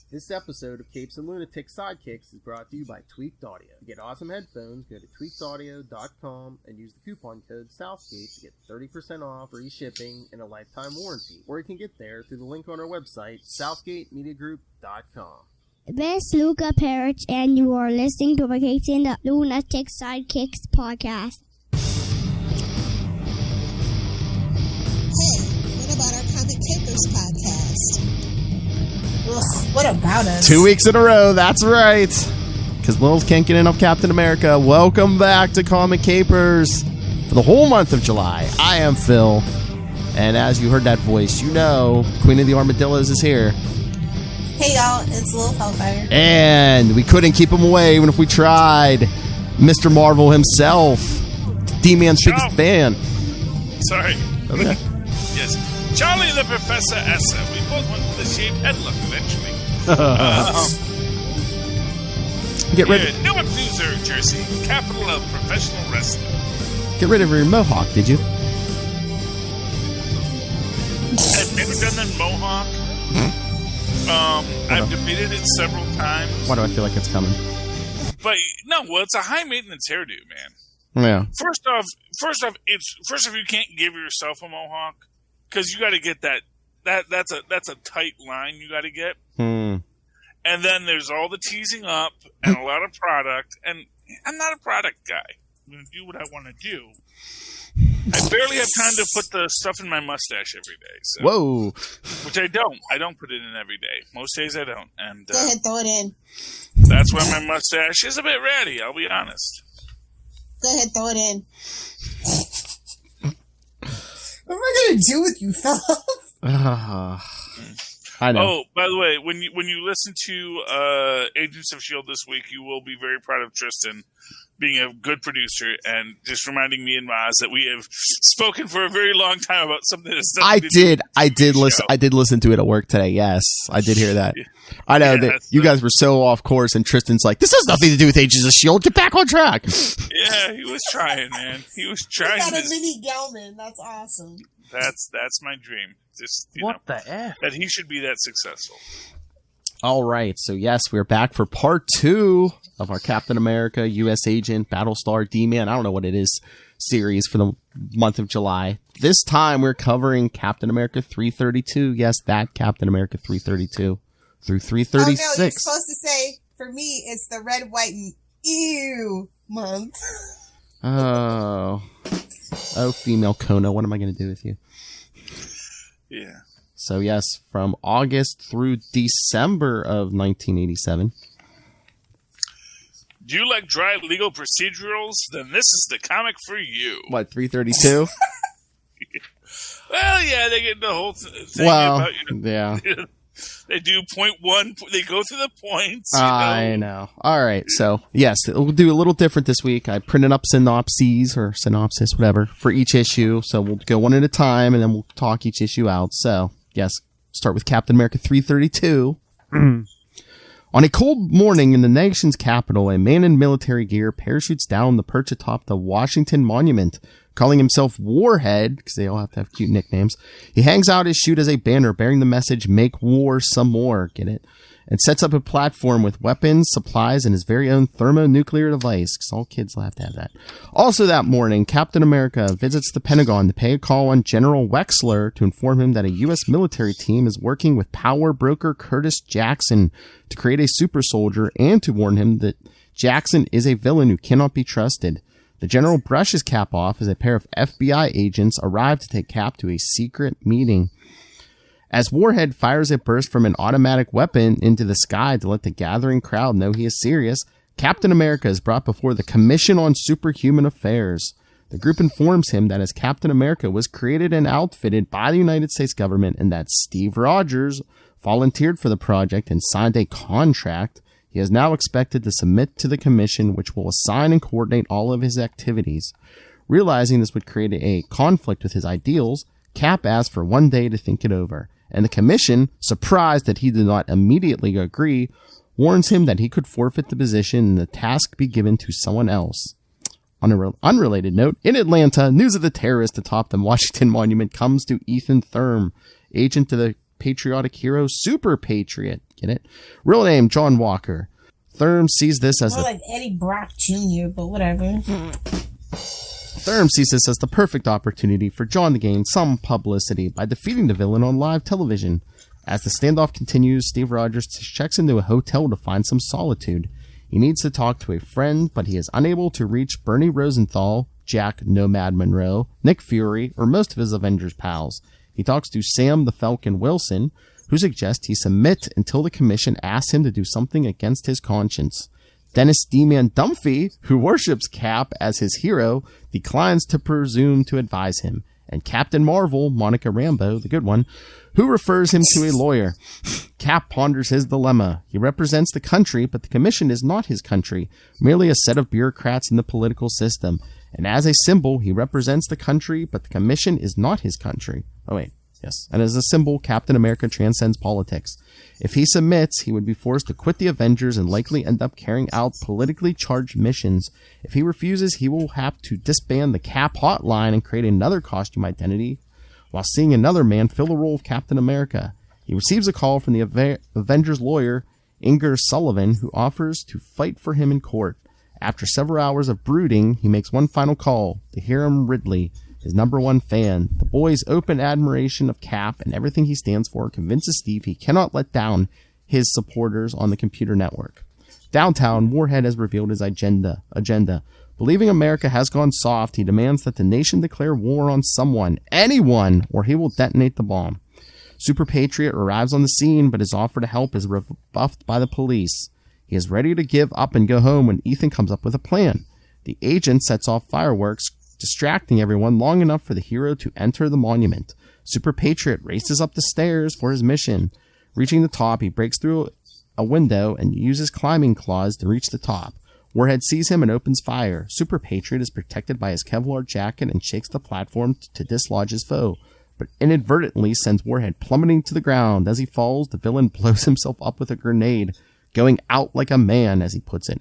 This episode of Capes and Lunatic Sidekicks is brought to you by Tweaked Audio. To get awesome headphones, go to tweakedaudio.com and use the coupon code Southgate to get 30% off, free shipping, and a lifetime warranty. Or you can get there through the link on our website, southgatemediagroup.com. This is Luca Perich, and you are listening to the Capes and the Lunatic Sidekicks podcast. Hey, what about our Comic Capers podcast? Ugh, what about us? 2 weeks in a row, that's right. Because Lilith can't get enough Captain America. Welcome back to Comic Capers for the whole month of July. I am Phil, and as you heard that voice, you know Queen of the Armadillos is here. Hey y'all, it's Lil Hellfire. And we couldn't keep him away even if we tried. Mr. Marvel himself, D-Man's biggest fan. Sorry. Okay. Yes. Charlie the Professor Essa. We both went for the shaved head look eventually. Get rid of Newark, New Jersey, capital of professional wrestling. Get rid of your mohawk, did you? I've never done the mohawk. I've debated it several times. Why do I feel like it's coming? But no, well, it's a high maintenance hairdo, man. Yeah. First off, you can't give yourself a mohawk because you got to get that's a tight line you got to get. And then there's all the teasing up and a lot of product, and I'm not a product guy. I'm going to do what I want to do. I barely have time to put the stuff in my mustache every day. So, Whoa. Which I don't. I don't put it in every day. Most days I don't. And Go ahead, throw it in. That's why my mustache is a bit ratty, I'll be honest. Go ahead, throw it in. What am I going to do with you, Phil? I know. Oh, by the way, when you listen to Agents of S.H.I.E.L.D. this week, you will be very proud of Tristan being a good producer and just reminding me and Maz that we have spoken for a very long time about something that's I did listen to it at work today. Yes, I did hear that. I know that you guys were so off course, and Tristan's like, "This has nothing to do with Agents of S.H.I.E.L.D. Get back on track." Yeah, he was trying, man. He was trying. You got a mini Gelman. That's awesome. That's my dream. Just the F? That he should be that successful. All right, so yes, we're back for part 2 of our Captain America, U.S. Agent, Battlestar, D-Man, I don't know what it is, series for the month of July. This time we're covering Captain America 332. Yes, that Captain America 332 through 336. Oh, no, you're supposed to say, for me, it's the red, white, and ew month. Oh, female Kona, what am I going to do with you? Yeah. So yes, from August through December of 1987. Do you like dry legal procedurals? Then this is the comic for you. What, 332? Well, yeah, they get the whole thing well, about, yeah. They do point one. They go through the points. I know. All right. So, yes, we'll do a little different this week. I printed up synopses or synopsis, whatever, for each issue. So we'll go one at a time, and then we'll talk each issue out. So, yes, start with Captain America 332. On a cold morning in the nation's capital, a man in military gear parachutes down the perch atop the Washington Monument. Calling himself Warhead, because they all have to have cute nicknames, he hangs out his chute as a banner bearing the message, "Make war some more," get it? And sets up a platform with weapons, supplies, and his very own thermonuclear device, because all kids will have to have that. Also that morning, Captain America visits the Pentagon to pay a call on General Wexler to inform him that a U.S. military team is working with power broker Curtis Jackson to create a super soldier, and to warn him that Jackson is a villain who cannot be trusted. The general brushes Cap off as a pair of FBI agents arrive to take Cap to a secret meeting. As Warhead fires a burst from an automatic weapon into the sky to let the gathering crowd know he is serious, Captain America is brought before the Commission on Superhuman Affairs. The group informs him that as Captain America was created and outfitted by the United States government and that Steve Rogers volunteered for the project and signed a contract, he is now expected to submit to the commission, which will assign and coordinate all of his activities. Realizing this would create a conflict with his ideals, Cap asked for 1 day to think it over, and the commission, surprised that he did not immediately agree, warns him that he could forfeit the position and the task be given to someone else. On an unrelated note, in Atlanta, news of the terrorist atop the Washington Monument comes to Ethan Thurm, agent of the patriotic hero, Super Patriot. Get it? Real name, John Walker. Thurm sees this as More like Eddie Brock Jr., but whatever. Thurm sees this as the perfect opportunity for John to gain some publicity by defeating the villain on live television. As the standoff continues, Steve Rogers checks into a hotel to find some solitude. He needs to talk to a friend, but he is unable to reach Bernie Rosenthal, Jack Nomad Monroe, Nick Fury, or most of his Avengers pals. He talks to Sam the Falcon Wilson, who suggests he submit until the commission asks him to do something against his conscience. Dennis D-Man Dumphy, who worships Cap as his hero, declines to presume to advise him. And Captain Marvel, Monica Rambeau, the good one, who refers him to a lawyer. Cap ponders his dilemma. He represents the country, but the commission is not his country, merely a set of bureaucrats in the political system. And as a symbol, he represents the country, but the commission is not his country. Oh, wait. Yes. And as a symbol, Captain America transcends politics. If he submits, he would be forced to quit the Avengers and likely end up carrying out politically charged missions. If he refuses, he will have to disband the Cap hotline and create another costume identity, while seeing another man fill the role of Captain America. He receives a call from the Avengers lawyer, Inger Sullivan, who offers to fight for him in court. After several hours of brooding, he makes one final call to Hiram Ridley, his number one fan. The boy's open admiration of Cap and everything he stands for convinces Steve he cannot let down his supporters on the computer network. Downtown, Warhead has revealed his agenda. Believing America has gone soft, he demands that the nation declare war on someone, anyone, or he will detonate the bomb. Super Patriot arrives on the scene, but his offer to help is rebuffed by the police. He is ready to give up and go home when Ethan comes up with a plan. The agent sets off fireworks, distracting everyone long enough for the hero to enter the monument. Super Patriot races up the stairs for his mission. Reaching the top, he breaks through a window and uses climbing claws to reach the top. Warhead sees him and opens fire. Super Patriot is protected by his Kevlar jacket and shakes the platform to dislodge his foe, but inadvertently sends Warhead plummeting to the ground. As he falls, the villain blows himself up with a grenade, going out like a man, as he puts it.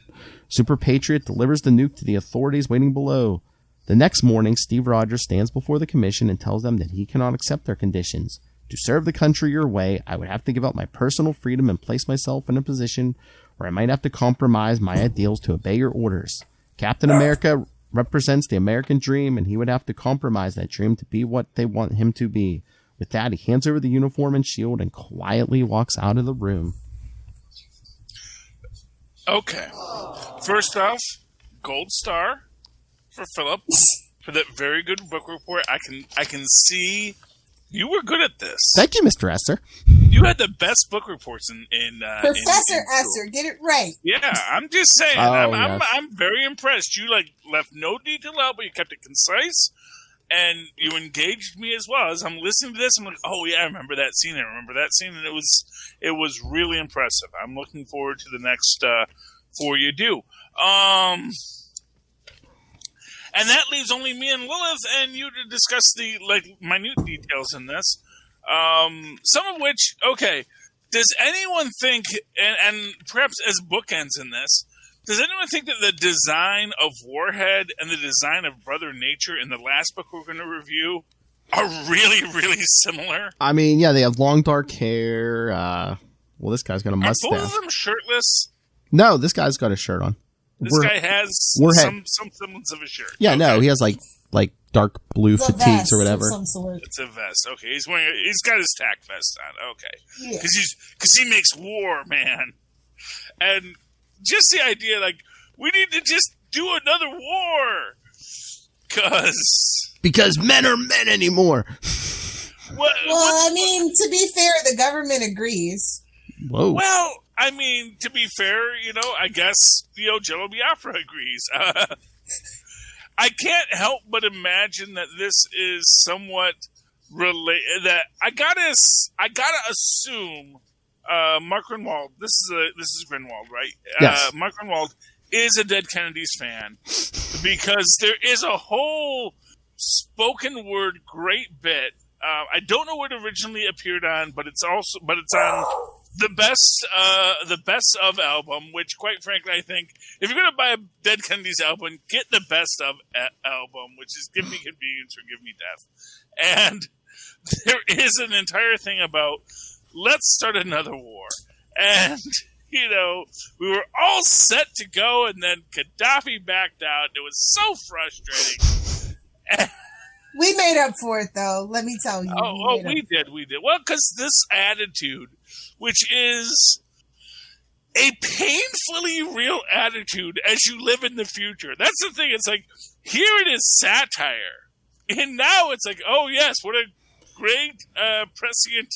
Super Patriot delivers the nuke to the authorities waiting below. The next morning, Steve Rogers stands before the commission and tells them that he cannot accept their conditions. To serve the country your way, I would have to give up my personal freedom and place myself in a position where I might have to compromise my ideals to obey your orders. Captain America represents the American dream, and he would have to compromise that dream to be what they want him to be. With that, he hands over the uniform and shield and quietly walks out of the room. Okay. First off, gold star for Philip for that very good book report. I can see you were good at this. Thank you, Mr. Esser. You had the best book reports in Professor Esser, get it right. Yeah, I'm just saying. Oh, yes. I'm very impressed. You left no detail out, but you kept it concise, and you engaged me as well. As I'm listening to this, I'm like, oh yeah, I remember that scene. And it was really impressive. I'm looking forward to the next 4 you do. And that leaves only me and Lilith and you to discuss the minute details in this. Some of which, okay, does anyone think, and perhaps as bookends in this, does anyone think that the design of Warhead and the design of Brother Nature in the last book we're going to review are really, really similar? I mean, yeah, they have long dark hair. Well, this guy's got a mustache. Are both of them shirtless? No, this guy's got a shirt on. This guy has some semblance of a shirt. Yeah, okay. No, he has like dark blue fatigues or whatever. It's a vest. Okay, he's got his tack vest on. Okay, because he makes war, man, and just the idea we need to just do another war, because men are men anymore. I mean, to be fair, the government agrees. Whoa. Well, I mean, to be fair, I guess, Jello Biafra agrees. I can't help but imagine that this is somewhat related. That I gotta assume, Mark Grunwald. This is Grunwald, right? Yes. Mark Grunwald is a Dead Kennedys fan because there is a whole spoken word great bit. I don't know what it originally appeared on, but it's on the best of album, which quite frankly, I think if you're going to buy a Dead Kennedys album, get the best of album, which is Give Me Convenience or Give Me Death. And there is an entire thing about let's start another war. And, you know, we were all set to go, and then Gaddafi backed out. It was so frustrating. We made up for it, though. Let me tell you. We did. Well, because this attitude, which is a painfully real attitude as you live in the future. That's the thing. It's like, here it is satire. And now it's like, oh, yes, what a great, prescient,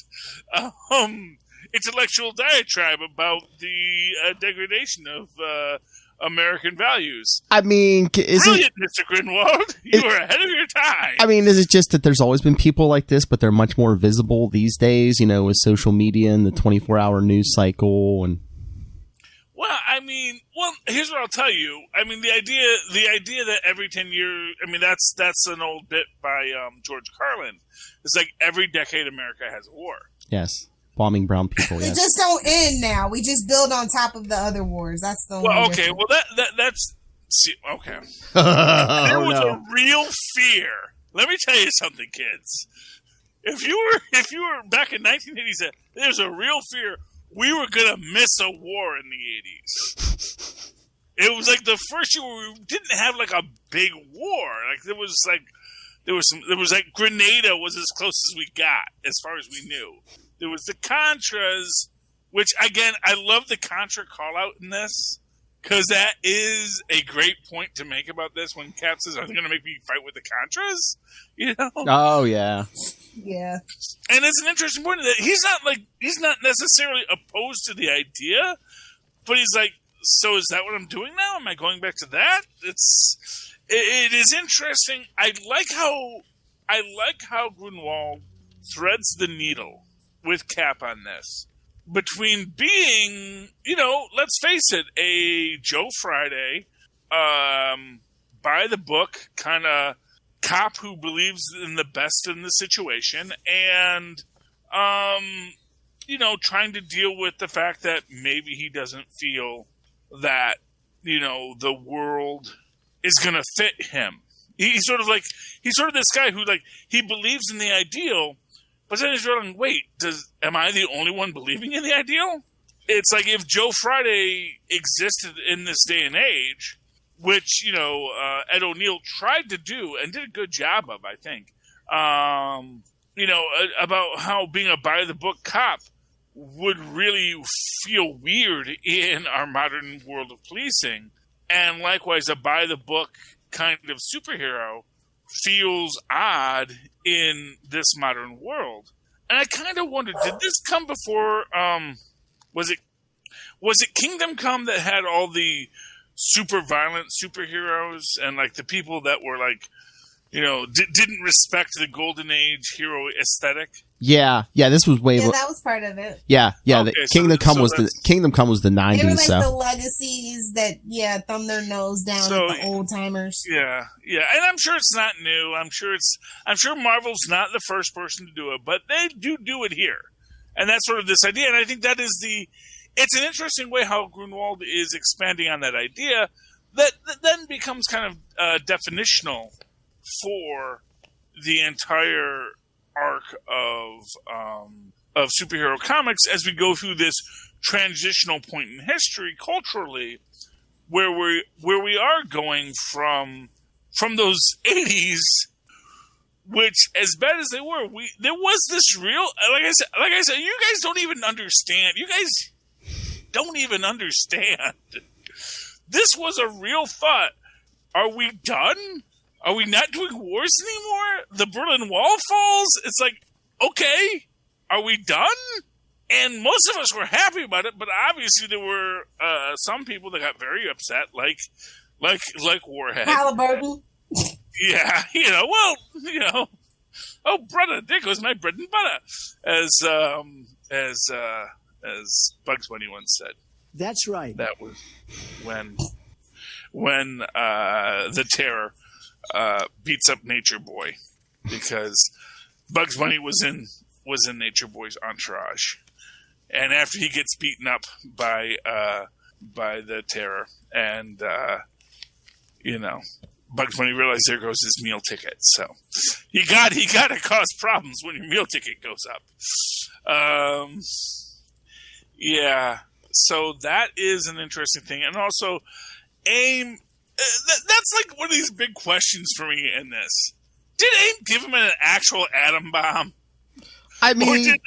intellectual diatribe about the degradation of American values. I mean, Brilliant, Mr. Grinwald. You are ahead of your time. I mean, is it just that there's always been people like this, but they're much more visible these days, you know, with social media and the 24-hour news cycle? And well, I mean, here's what I'll tell you. I mean, the idea that every 10 years, I mean, that's an old bit by George Carlin. It's like every decade America has a war. Yes. Bombing brown people, yes. They just don't end now. We just build on top of the other wars. That's the only okay. difference. Well, that's see, okay. There was a real fear. Let me tell you something, kids. If you were back in 1987, there's a real fear we were gonna miss a war in the 80s. It was like the first year where we didn't have like a big war. Like there was like Grenada was as close as we got, as far as we knew. There was the Contras, which, again, I love the Contra call-out in this, because that is a great point to make about this when Cap says, are they going to make me fight with the Contras? You know? Oh, yeah. Yeah. And it's an interesting point that he's not necessarily opposed to the idea, but he's like, so is that what I'm doing now? Am I going back to that? It is interesting. I like how Grunwald threads the needle with Cap on this. Between being, you know, let's face it, a Joe Friday, by the book kind of cop who believes in the best in the situation, and, you know, trying to deal with the fact that maybe he doesn't feel that, you know, the world is going to fit him. He's sort of this guy who, like, he believes in the ideal, but then he's wondering, wait, am I the only one believing in the ideal? It's like if Joe Friday existed in this day and age, which, you know, Ed O'Neill tried to do and did a good job of, I think, you know, about how being a by-the-book cop would really feel weird in our modern world of policing. And likewise, a by-the-book kind of superhero feels odd in this modern world. And I kind of wondered, did this come before, was it Kingdom Come that had all the super violent superheroes and like the people that were like, you know, didn't respect the Golden Age hero aesthetic? Yeah, this was way. Yeah, that was part of it. Yeah. Okay, Kingdom Come was the 90s. They were like so the legacies that thumb their nose down at the old timers. Yeah, and I'm sure it's not new. I'm sure Marvel's not the first person to do it, but they do it here, and that's sort of this idea. And I think that is it's an interesting way how Grunwald is expanding on that idea that then becomes kind of definitional for the entire arc of superhero comics as we go through this transitional point in history culturally where we are going from those 80s, which, as bad as they were, there was this real, like I said, you guys don't even understand. You guys don't even understand. This was a real thought. Are we done? Are we not doing wars anymore? The Berlin Wall falls? It's like, okay, are we done? And most of us were happy about it, but obviously there were some people that got very upset, like Warhead. Halliburton. Yeah, oh, brother, there goes my bread and butter, as Bugs Bunny once said. That's right. That was when the Terror beats up Nature Boy, because Bugs Bunny was in Nature Boy's entourage, and after he gets beaten up by the Terror, and Bugs Bunny realized there goes his meal ticket. So he got to cause problems when your meal ticket goes up. Yeah. So that is an interesting thing. And also, AIM, that's like one of these big questions for me in this. Did AIM give him an actual atom bomb? I mean,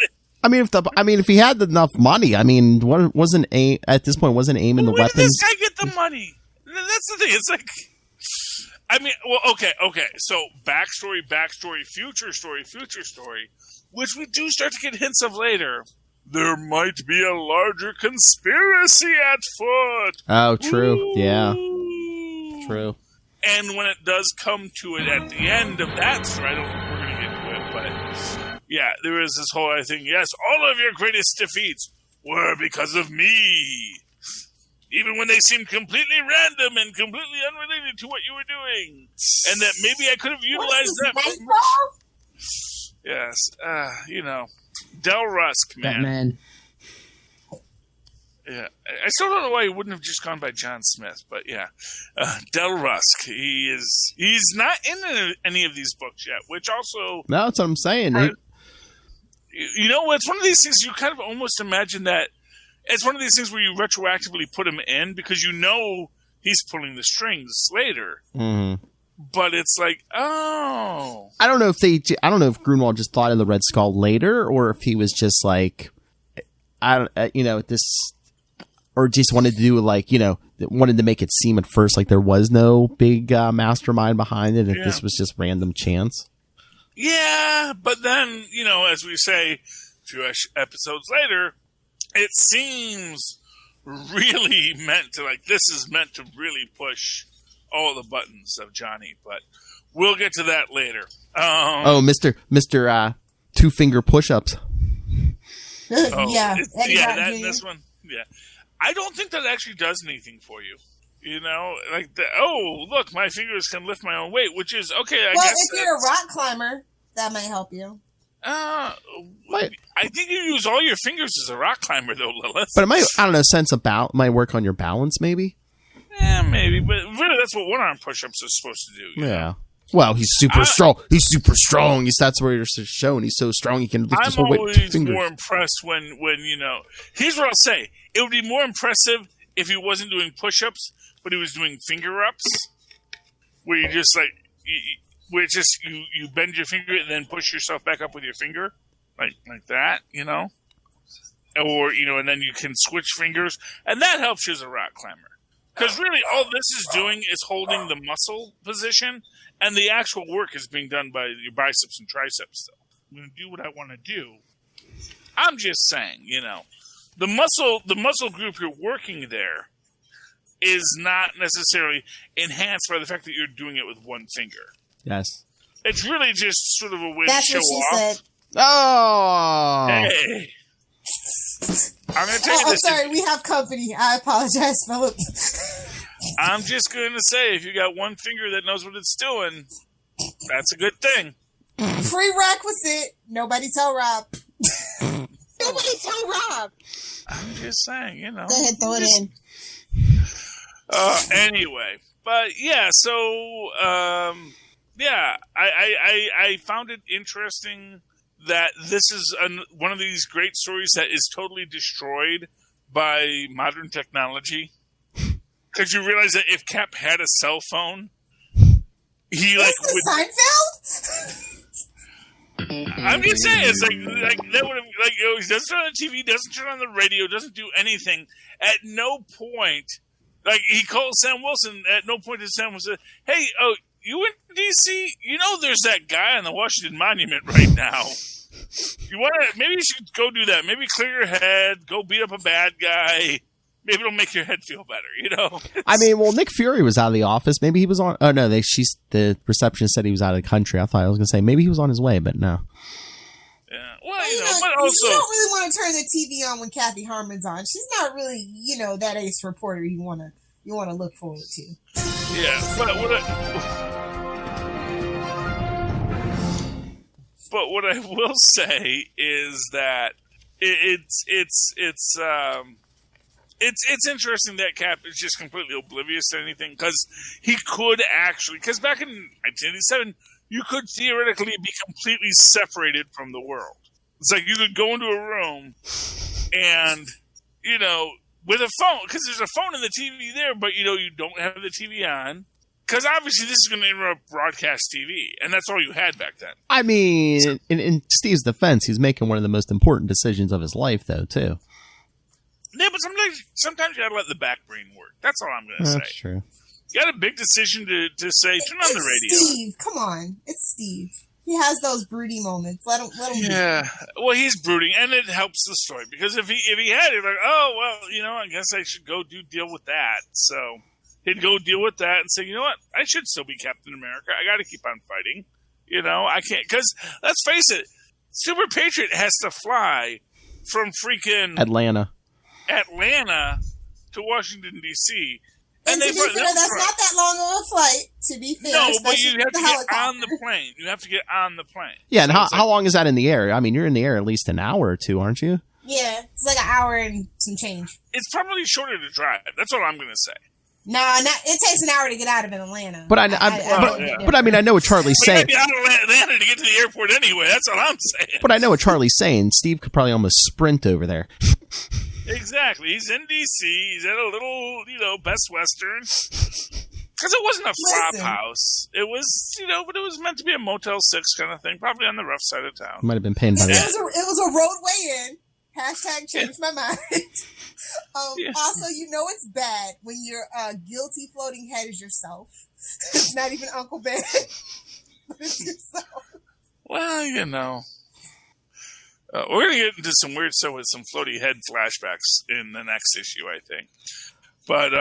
if he had enough money, I mean, wasn't AIM at this point? Wasn't AIM in the weapons? Where did this guy get the money? That's the thing. It's like, I mean, well, okay. So backstory, future story, which we do start to get hints of later. There might be a larger conspiracy at foot. Oh, true. Ooh. Yeah. True. And when it does come to it at the end of that story, I don't think we're going to get to it, but yeah, there is this whole other thing. Yes, all of your greatest defeats were because of me. Even when they seemed completely random and completely unrelated to what you were doing. And that maybe I could have utilized that. Yes. Del Rusk, man. Batman. Yeah. I still don't know why he wouldn't have just gone by John Smith, but yeah. Del Rusk. He's not in any of these books yet, which also... No, that's what I'm saying. You know, it's one of these things you kind of almost imagine that it's one of these things where you retroactively put him in because you know he's pulling the strings later. Mm-hmm. But it's like, oh. I don't know if Grunwald just thought of the Red Skull later or if he was just like, or just wanted to do wanted to make it seem at first like there was no big mastermind behind it. If this was just random chance. Yeah, but then, as we say a few episodes later, it seems really meant to, this is meant to really push all the buttons of Johnny, but we'll get to that later. Mr. Two-finger push-ups. This one. Yeah. I don't think that actually does anything for you. Look, my fingers can lift my own weight, which is, okay, I guess. Well, if you're a rock climber, that might help you. I think you use all your fingers as a rock climber, though, Lilith. But it might, might work on your balance, maybe? Yeah, maybe. But really, that's what one-arm push-ups are supposed to do. Yeah. Well, he's super strong. He's super strong. That's where it's shown. He's so strong he can lift his whole weight with 2 fingers. I'm always more impressed when here's what I'll say. It would be more impressive if he wasn't doing push-ups, but he was doing finger-ups, where you just you bend your finger and then push yourself back up with your finger, like that, or and then you can switch fingers, and that helps you as a rock climber. Because really, all this is doing is holding the muscle position, and the actual work is being done by your biceps and triceps. Though I'm going to do what I want to do. I'm just saying, the muscle group you're working there is not necessarily enhanced by the fact that you're doing it with one finger. Yes, it's really just sort of a way That's to show what she off. Said. Oh, hey. I'm going to tell you this. I'm sorry, we have company. I apologize, Philip. I'm just going to say, if you got one finger that knows what it's doing, that's a good thing. Prerequisite. Nobody tell Rob. Nobody tell Rob. I'm just saying, Go ahead, throw it in. Anyway, but yeah, so I found it interesting that this is one of these great stories that is totally destroyed by modern technology. Because you realize that if Cap had a cell phone, he would. Seinfeld? I'm just saying, it's like that would have he doesn't turn on the TV, doesn't turn on the radio, doesn't do anything. At no point, he called Sam Wilson. At no point did Sam Wilson say, "Hey, you in DC? There's that guy on the Washington Monument right now. Maybe you should go do that. Maybe clear your head, go beat up a bad guy. Maybe it'll make your head feel better, I mean, Nick Fury was out of the office. Maybe he was on... Oh, no, the receptionist said he was out of the country. I thought I was going to say maybe he was on his way, but no. Yeah, well, but also... You don't really want to turn the TV on when Kathy Harmon's on. She's not really, that ace reporter you want to look forward to. Yeah, but what I will say is that it's it's interesting that Cap is just completely oblivious to anything, because he could actually, because back in 1987, you could theoretically be completely separated from the world. It's like you could go into a room and, with a phone, because there's a phone and the TV there, but, you don't have the TV on. Because obviously this is going to interrupt broadcast TV, and that's all you had back then. I mean, in Steve's defense, he's making one of the most important decisions of his life, though, too. Yeah, but sometimes you got to let the back brain work. That's all I'm going to say. That's true. You got a big decision to say, turn on the radio. Steve, come on. It's Steve. He has those broody moments. Let him Yeah. Well, he's brooding, and it helps the story. Because if he had it, like, oh, well, I guess I should go deal with that. So he'd go deal with that and say, you know what? I should still be Captain America. I got to keep on fighting. I can't. Because, let's face it, Super Patriot has to fly from freaking Atlanta to Washington, D.C., And to be fair, that's not that long of a flight, to be fair. No, but you have to get on the plane. You have to get on the plane. Yeah, and how long is that in the air? I mean, you're in the air at least an hour or two, aren't you? Yeah, it's like an hour and some change. It's probably shorter to drive. That's what I'm going to say. No, it takes an hour to get out of Atlanta. But I mean, I know what Charlie's saying. But you got to be out of Atlanta to get to the airport anyway. That's all I'm saying. But I know what Charlie's saying. Steve could probably almost sprint over there. Exactly. He's in D.C. He's at a little, Best Western. Because it wasn't a flop house. It was, but it was meant to be a Motel 6 kind of thing. Probably on the rough side of town. Might have been paying by that. It was a roadway in. Hashtag change my mind. Also, it's bad when your guilty floating head is yourself. It's not even Uncle Ben. But it's yourself. Well, we're going to get into some weird stuff with some floaty head flashbacks in the next issue, I think. But,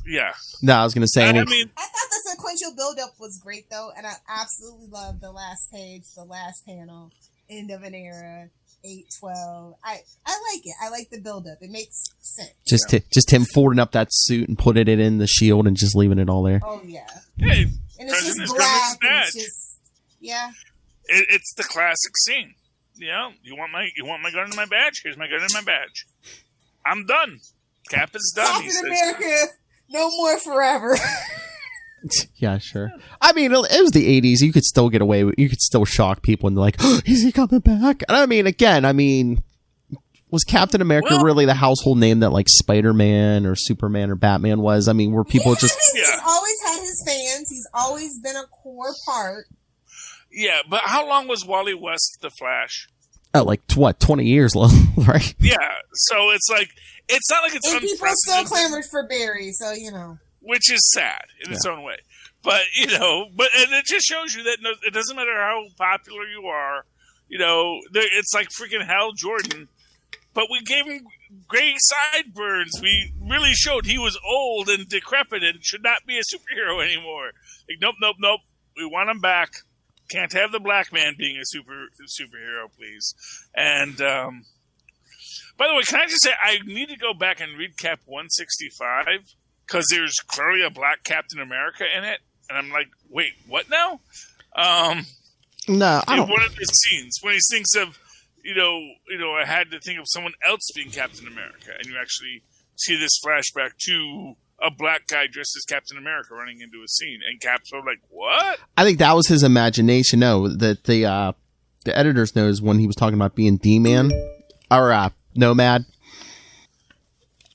yeah. No, I was going to say... I thought the sequential buildup was great, though, and I absolutely loved the last page, the last panel, end of an era, 8/12. I like it. I like the buildup. It makes sense. Just him folding up that suit and putting it in the shield and just leaving it all there. Oh, yeah. Hey, and it's just black, and it's just... Yeah. It's the classic scene. You want my gun and my badge? Here's my gun and my badge. I'm done. Cap is done. Captain America, no more forever. Yeah, sure. I mean, it was the 80s. You could still get away with, you could still shock people and they're like, oh, is he coming back? And I mean, was Captain America really the household name that like Spider-Man or Superman or Batman was? I mean, were people just... He's always had his fans. He's always been a core part. Yeah, but how long was Wally West the Flash? Oh, like, 20 years long, right? Yeah, so it's like, it's not like it's and people still clamored for Barry, so, Which is sad in its own way. But, and it just shows you that it doesn't matter how popular you are, it's like freaking Hal Jordan. But we gave him gray sideburns. We really showed he was old and decrepit and should not be a superhero anymore. Like, nope. We want him back. Can't have the black man being a superhero, please. And, by the way, can I just say, I need to go back and read Cap 165, because there's clearly a black Captain America in it. And I'm like, wait, what now? No, I don't. One of the scenes, when he thinks of, I had to think of someone else being Captain America. And you actually see this flashback to a black guy dressed as Captain America running into a scene, and Cap's sort of like, what? I think that was his imagination. No, that the editors knows when he was talking about being D-Man or Nomad.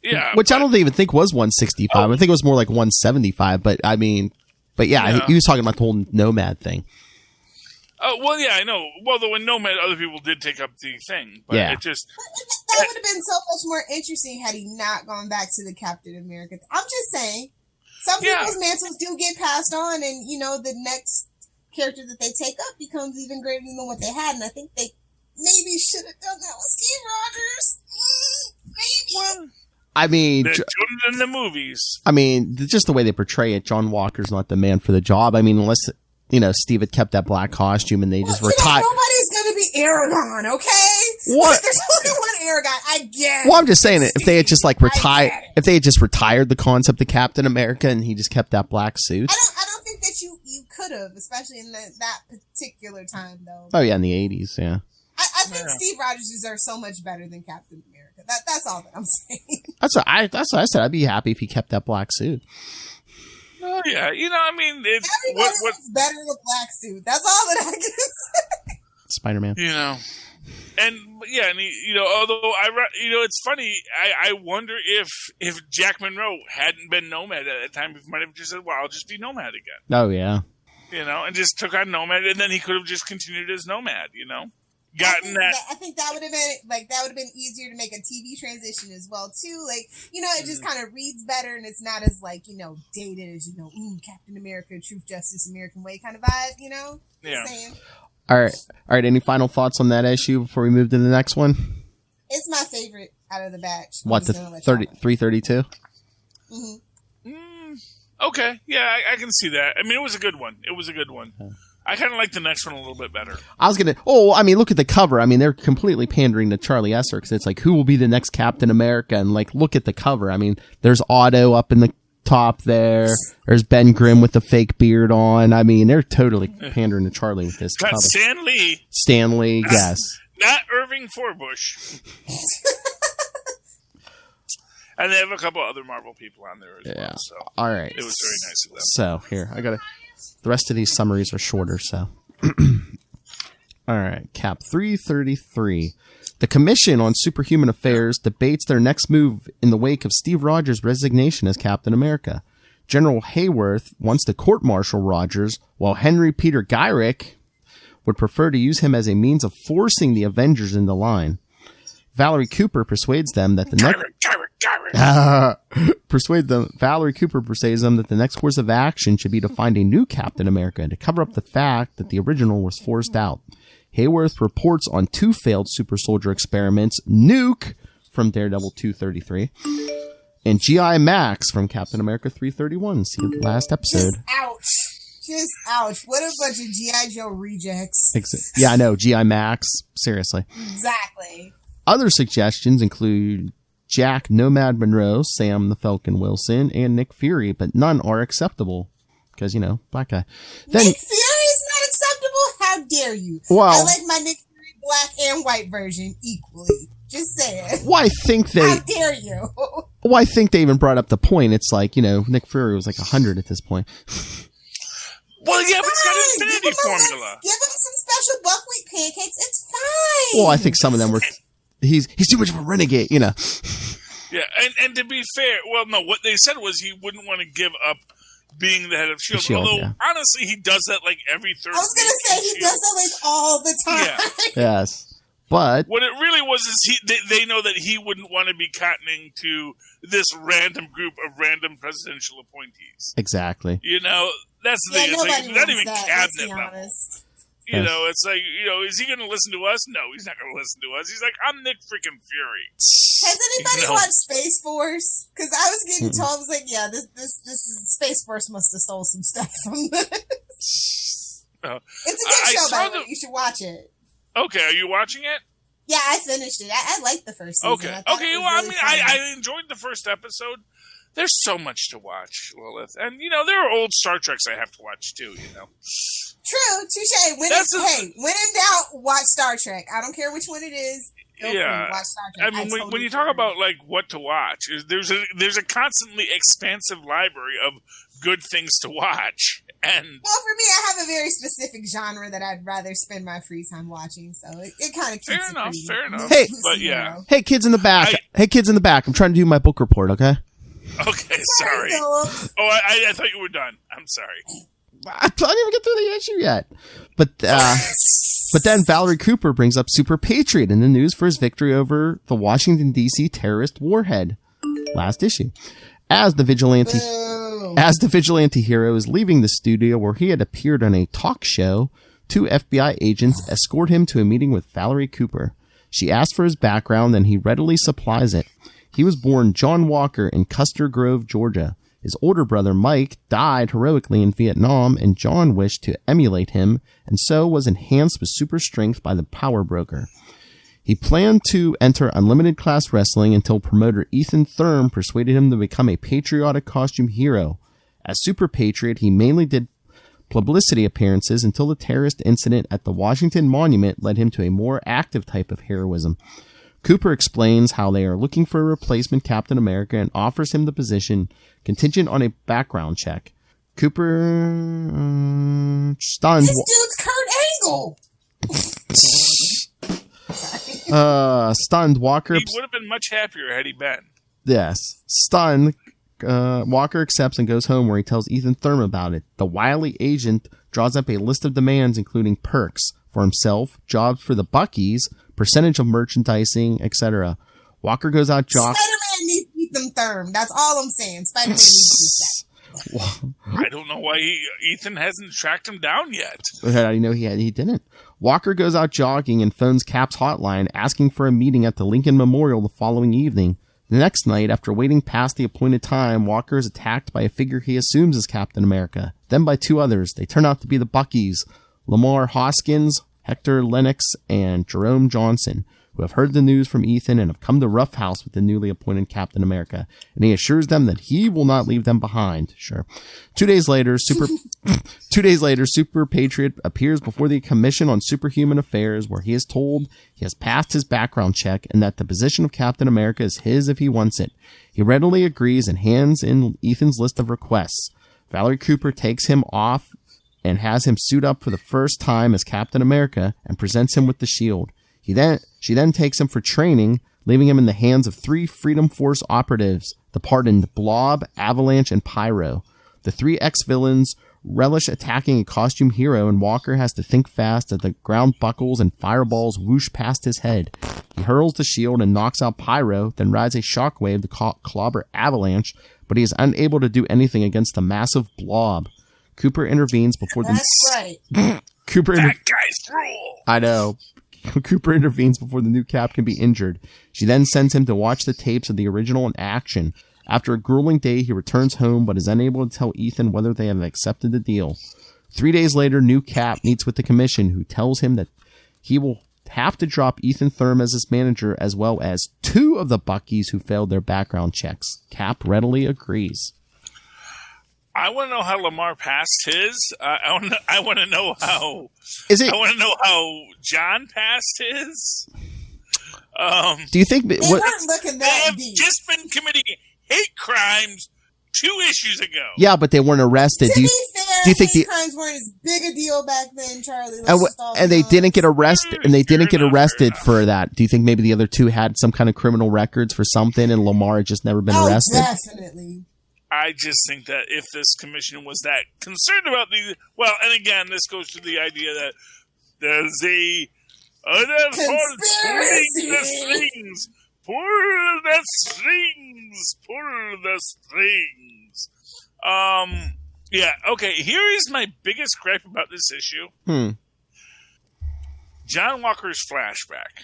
Yeah, which I don't even think was 165. I think it was more like 175. But yeah. He was talking about the whole Nomad thing. Oh, well, yeah, I know. Well, though in Nomad, other people did take up the thing. But it just... That would have been so much more interesting had he not gone back to the Captain America. I'm just saying. Some people's mantles do get passed on, and, the next character that they take up becomes even greater than what they had, and I think they maybe should have done that with Steve Rogers. Maybe. Well, I mean... They're doing it in the movies. I mean, just the way they portray it, John Walker's not the man for the job. I mean, unless... Steve had kept that black costume and they just retired. Nobody's going to be Aragon, okay? What? There's only one Aragon. I get it. Well, I'm just saying if they had just retired the concept of Captain America and he just kept that black suit. I don't think that you could have, especially in that particular time, though. Oh, yeah, in the 80s, yeah. I I think Steve Rogers deserves so much better than Captain America. That's all that I'm saying. That's what I said. I'd be happy if he kept that black suit. Oh yeah, I mean, it's everybody looks better in a black suit. That's all that I can say. Spider-Man. And although it's funny. I wonder if Jack Monroe hadn't been Nomad at that time, he might have just said, "Well, I'll just be Nomad again." Oh yeah. And just took on Nomad, and then he could have just continued as Nomad. I think that would have been easier to make a TV transition as well too. It just kind of reads better, and it's not as dated as Captain America, Truth, Justice, American Way kind of vibe. Yeah. All right. Any final thoughts on that issue before we move to the next one? It's my favorite out of the batch. What, the 332? Mm-hmm. Okay, yeah, I can see that. I mean, it was a good one. I kind of like the next one a little bit better. Look at the cover. I mean, they're completely pandering to Charlie Esser, because it's like, who will be the next Captain America? And look at the cover. I mean, there's Otto up in the top there. There's Ben Grimm with the fake beard on. I mean, they're totally pandering to Charlie with this cover. Stan Lee. Stan Lee, yes. Not Irving Forbush. And they have a couple other Marvel people on there as well. So all right. It was very nice of them. So here, the rest of these summaries are shorter, so. All right, Cap 333. The Commission on Superhuman Affairs debates their next move in the wake of Steve Rogers' resignation as Captain America. General Hayworth wants to court-martial Rogers, while Henry Peter Gyrick would prefer to use him as a means of forcing the Avengers into line. Valerie Cooper persuades them that the next... Valerie Cooper persuades them that the next course of action should be to find a new Captain America to cover up the fact that the original was forced out. Hayworth reports on 2 failed super soldier experiments, Nuke from Daredevil 233, and G.I. Max from Captain America 331. See the last episode. Just ouch. What a bunch of G.I. Joe rejects. Yeah, I know. G.I. Max. Seriously. Exactly. Other suggestions include Jack Nomad Monroe, Sam the Falcon Wilson, and Nick Fury, but none are acceptable because, black guy. Then, Nick Fury is not acceptable? How dare you? Well, I like my Nick Fury black and white version equally. Just saying. Well, I think How dare you? Well, I think they even brought up the point. It's like, Nick Fury was like 100 at this point. Well, yeah, but it's got an infinity formula. Give him some special buckwheat pancakes. It's fine. Well, I think some of them were... He's too much of a renegade, Yeah, and to be fair, well, no, what they said was he wouldn't want to give up being the head of S.H.I.E.L.D. Although, honestly, he does that every third. I was going to say, he does that all the time. Yeah. Yes. But what it really was is they know that he wouldn't want to be cottoning to this random group of random presidential appointees. Exactly. That's the thing. It's like, not even cabinet level. It's like, is he going to listen to us? No, he's not going to listen to us. He's like, I'm Nick freaking Fury. Has anybody watched Space Force? Because I was getting told, I was like, yeah, this is Space Force must have stole some stuff from this. It's a good show, by the way. You should watch it. Okay, are you watching it? Yeah, I finished it. I liked the first season. Okay, I enjoyed the first episode. There's so much to watch, Lilith. And, there are old Star Treks I have to watch, too, True, touche. When in doubt, watch Star Trek. I don't care which one it is. Watch Star Trek. I mean, when you talk about, what to watch, there's a constantly expansive library of good things to watch. And well, for me, I have a very specific genre that I'd rather spend my free time watching, so it kind of keeps fair enough. Hey, but yeah. Hey, kids in the back. I'm trying to do my book report, okay? Okay, sorry. I thought you were done. I'm sorry. I didn't even get through the issue yet. But then Valerie Cooper brings up Super Patriot in the news for his victory over the Washington, D.C. terrorist warhead. Last issue. As the vigilante hero is leaving the studio where he had appeared on a talk show, 2 FBI agents escort him to a meeting with Valerie Cooper. She asks for his background, and he readily supplies it. He was born John Walker in Custer Grove, Georgia. His older brother, Mike, died heroically in Vietnam, and John wished to emulate him, and so was enhanced with super strength by the power broker. He planned to enter unlimited class wrestling until promoter Ethan Thurm persuaded him to become a patriotic costume hero. As Super Patriot, he mainly did publicity appearances until the terrorist incident at the Washington Monument led him to a more active type of heroism. Cooper explains how they are looking for a replacement Captain America and offers him the position contingent on a background check. Cooper stunned. This dude's Kurt Angle. Stunned Walker. He would have been much happier had he been. Yes. Stunned, Walker accepts and goes home where he tells Ethan Thurm about it. The wily agent draws up a list of demands including perks for himself, jobs for the Buckies, percentage of merchandising, etc. Walker goes out Spider-Man needs Ethan Thurm. That's all I'm saying. Spider-Man needs I don't know why Ethan hasn't tracked him down yet. How do you know he didn't? Walker goes out jogging and phones Cap's hotline asking for a meeting at the Lincoln Memorial the following evening. The next night, after waiting past the appointed time, Walker is attacked by a figure he assumes is Captain America, then by two others. They turn out to be the Buckies, Lamar Hoskins, Hector Lennox, and Jerome Johnson, who have heard the news from Ethan and have come to Rough House with the newly appointed Captain America, and he assures them that he will not leave them behind. Sure. 2 days later, Super Patriot appears before the Commission on Superhuman Affairs, where he is told he has passed his background check and that the position of Captain America is his if he wants it. He readily agrees and hands in Ethan's list of requests. Valerie Cooper takes him off and has him suit up for the first time as Captain America and presents him with the shield. She then takes him for training, leaving him in the hands of 3 Freedom Force operatives, the pardoned Blob, Avalanche, and Pyro. The 3 ex-villains relish attacking a costume hero, and Walker has to think fast as the ground buckles and fireballs whoosh past his head. He hurls the shield and knocks out Pyro, then rides a shockwave to clobber Avalanche, but he is unable to do anything against the massive Blob. Cooper intervenes before the... That's right. That guy's rule! I know. Cooper intervenes before the new Cap can be injured. She then sends him to watch the tapes of the original in action. After a grueling day, he returns home, but is unable to tell Ethan whether they have accepted the deal. 3 days later, new Cap meets with the Commission, who tells him that he will have to drop Ethan Thurm as his manager, as well as 2 of the Buckies who failed their background checks. Cap readily agrees. I want to know how Lamar passed his. I want to know how. I want to know how John passed his. Do you think they weren't looking that they have deep? just been committing hate crimes 2 issues ago? Yeah, but they weren't arrested. To do you think hate crimes weren't as big a deal back then, Charlie? And they didn't get arrested. And they didn't get arrested for that. Do you think maybe the other 2 had some kind of criminal records for something, and Lamar had just never been arrested? Definitely. I just think that if this commission was that concerned about these, well, and again, this goes to the idea that there's a conspiracy. Pull the strings. Yeah. Okay. Here is my biggest gripe about this issue. John Walker's flashback.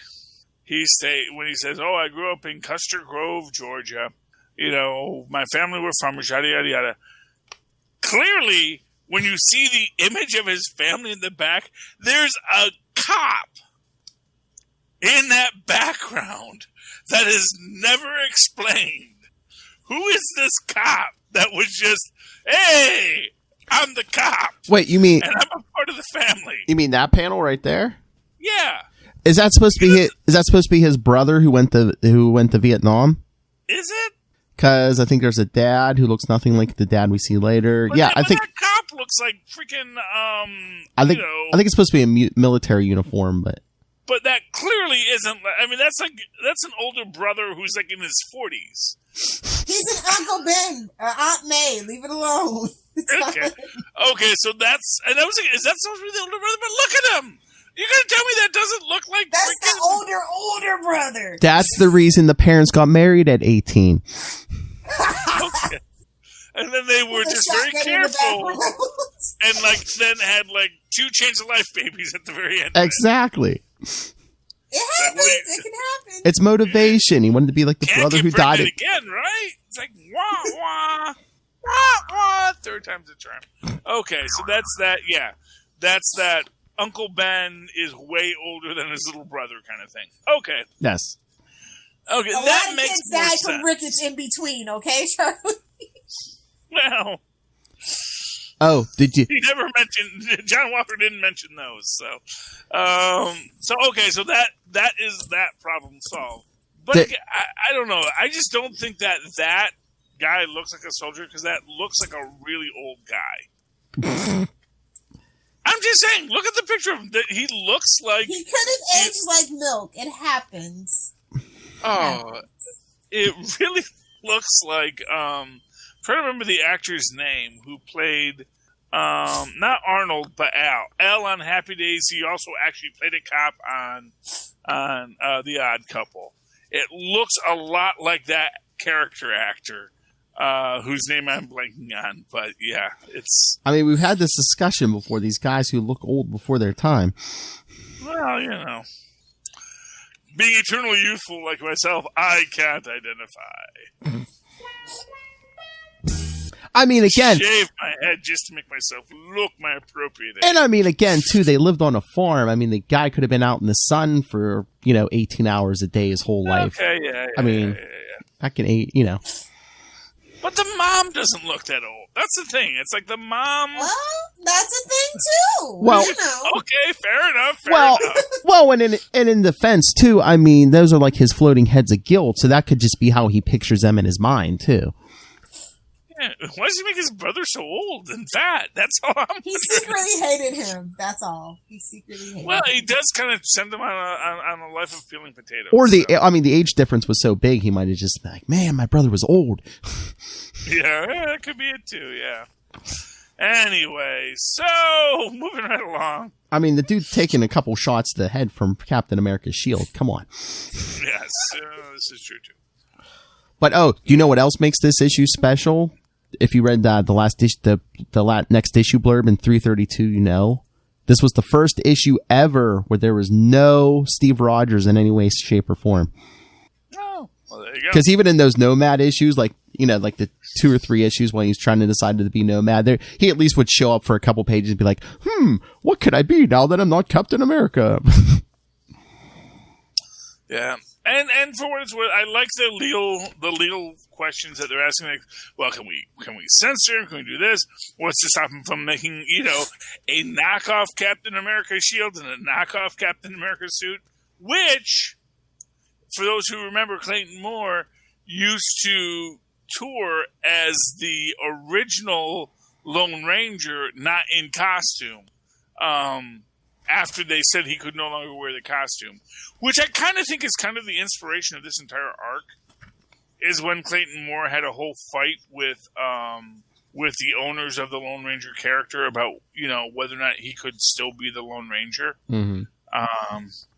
When he says, "Oh, I grew up in Custer Grove, Georgia. You know, my family were farmers, yada, yada, yada." Clearly, when you see the image of his family in the back, there's a cop in that background that is never explained. Who is this cop that was just, hey, I'm the cop. Wait, you mean... And I'm a part of the family. You mean that panel right there? Yeah. Is that supposed to be his brother who went to Vietnam? Is it? Because I think there's a dad who looks nothing like the dad we see later. But yeah, I think that cop looks like freaking. I think it's supposed to be a military uniform, but that clearly isn't. I mean, that's an older brother who's like in his 40s. He's an Uncle Ben or Aunt May. Leave it alone. Okay. So that's, and I was like, is that supposed to be the older brother? But look at him. You're going to tell me that doesn't look like that's the older brother. That's the reason the parents got married at 18. Okay. And then they were just very careful and then had 2 change of life babies at the very end. Exactly. It happens. It can happen. It's motivation. He wanted to be like the brother who died again, right? It's like wah wah wah wah. 3rd time's a charm. Okay, so that's that. Yeah, that's that. Uncle Ben is way older than his little brother, kind of thing. Okay. Yes. Okay, that makes kids more sense. From rickets in between. Okay, Charlie. Well, Oh, did you? He never mentioned. John Walker didn't mention those. So okay. So that is that problem solved. But I don't know. I just don't think that guy looks like a soldier because that looks like a really old guy. I'm just saying. Look at the picture of him. He looks like he could have aged like milk. It happens. Oh, it really looks like. I'm trying to remember the actor's name who played. Not Arnold, but Al. Al on Happy Days. He also actually played a cop on The Odd Couple. It looks a lot like that character actor, whose name I'm blanking on. But yeah, it's. I mean, we've had this discussion before. These guys who look old before their time. Well, being eternally youthful like myself, I can't identify. I mean, again, shave my head just to make myself look my appropriate age. And I mean, again, too, they lived on a farm. I mean, the guy could have been out in the sun for 18 hours a day his whole life. Okay, yeah. I mean, back in 8, But the mom doesn't look that old. That's the thing. It's like the mom. Well, that's a thing too. Well, okay, fair enough. Well, and in defense too, I mean, those are like his floating heads of guilt. So that could just be how he pictures them in his mind too. Yeah. Why does he make his brother so old and fat? That's all I'm He secretly hated him. That's all. He secretly hated him. Well, he does kind of send him on a life of peeling potatoes. Or the age difference was so big, he might have just been like, man, my brother was old. Yeah, that could be it too, yeah. Anyway, so, moving right along. I mean, the dude taking a couple shots to the head from Captain America's shield. Come on. Yes, this is true too. But, do you know what else makes this issue special? If you read the next issue blurb in 332, this was the first issue ever where there was no Steve Rogers in any way, shape, or form. Oh, well, there you go. Because even in those Nomad issues, like the 2 or 3 issues when he's trying to decide to be Nomad, he at least would show up for a couple pages and be like, what could I be now that I'm not Captain America? Yeah. And for what it's worth, I like the legal questions that they're asking. Like, well, can we censor? Can we do this? What's to stop him from making a knockoff Captain America shield and a knockoff Captain America suit? Which, for those who remember, Clayton Moore used to tour as the original Lone Ranger, not in costume. After they said he could no longer wear the costume, which I kind of think is kind of the inspiration of this entire arc, is when Clayton Moore had a whole fight with the owners of the Lone Ranger character about whether or not he could still be the Lone Ranger. Mm-hmm.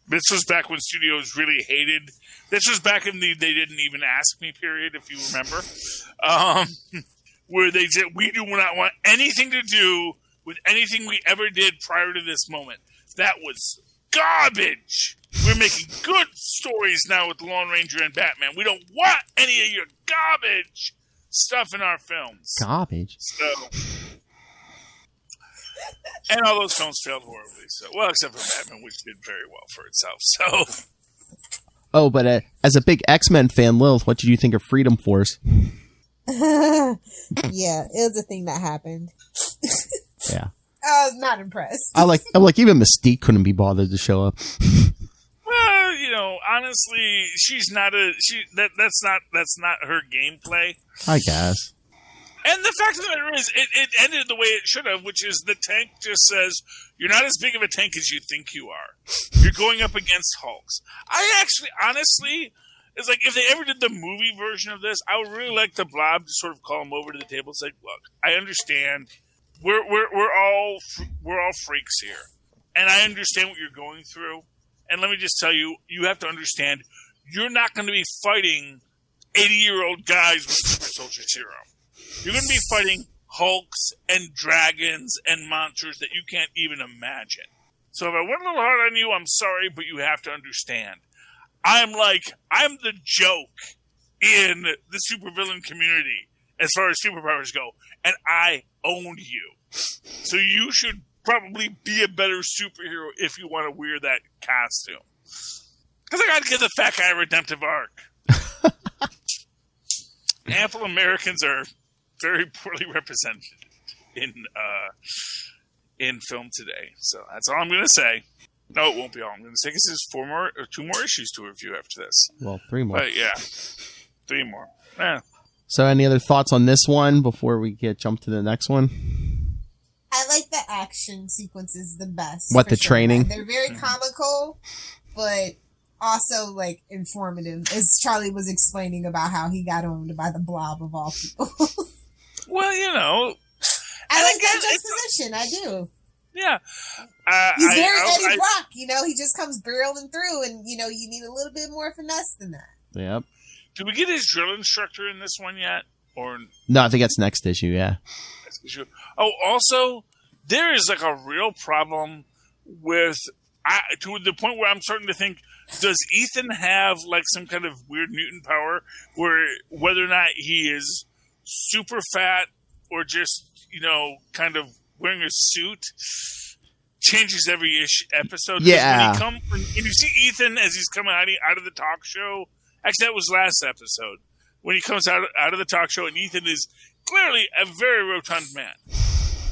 This was back when studios really hated. This was back in the "they didn't even ask me" period, if you remember, where they said we do not want anything to do with anything we ever did prior to this moment. That was garbage. We're making good stories now with the Lone Ranger and Batman. We don't want any of your garbage stuff in our films. Garbage? So, and all those films failed horribly. So, well, except for Batman, which did very well for itself. So. Oh, but as a big X-Men fan, Lilith, what did you think of Freedom Force? Yeah, it was a thing that happened. Yeah. I was not impressed. I'm like even Mystique couldn't be bothered to show up. Well, honestly, that's not her gameplay. I guess. And the fact of the matter is, it ended the way it should have, which is the tank just says, you're not as big of a tank as you think you are. You're going up against Hulks. I actually, honestly, it's like if they ever did the movie version of this, I would really like the Blob to sort of call him over to the table and say, look, I understand. We're all freaks here, and I understand what you're going through. And let me just tell you, you have to understand, you're not going to be fighting 80-year-old guys with super soldier serum. You're going to be fighting Hulks and dragons and monsters that you can't even imagine. So if I went a little hard on you, I'm sorry, but you have to understand. I'm the joke in the supervillain community as far as superpowers go, and I own you. So you should probably be a better superhero if you want to wear that costume. Because I got to give the fat guy a redemptive arc. Ample Americans are very poorly represented in film today. So that's all I'm going to say. No, it won't be all I'm going to say because there's 2 more issues to review after this. Well, 3 more. But yeah, 3 more. Yeah. So any other thoughts on this one before we jump to the next one? I like the action sequences the best. What, the training? They're very comical, but also like informative. As Charlie was explaining about how he got owned by the Blob of all people. Well, you know, I like that juxtaposition. I do. Yeah. He's very Eddie Brock, you know, he just comes barreling through and, you know, you need a little bit more finesse than that. Yep. Did we get his drill instructor in this one yet? Or no, I think that's next issue, yeah. Next issue. Oh, also, there is like a real problem with, to the point where I'm starting to think, does Ethan have like some kind of weird mutant power where whether or not he is super fat or just, you know, kind of wearing a suit changes every episode? Yeah. When you see Ethan as he's coming out of the talk show, actually that was last episode, when he comes out of the talk show and Ethan is clearly a very rotund man.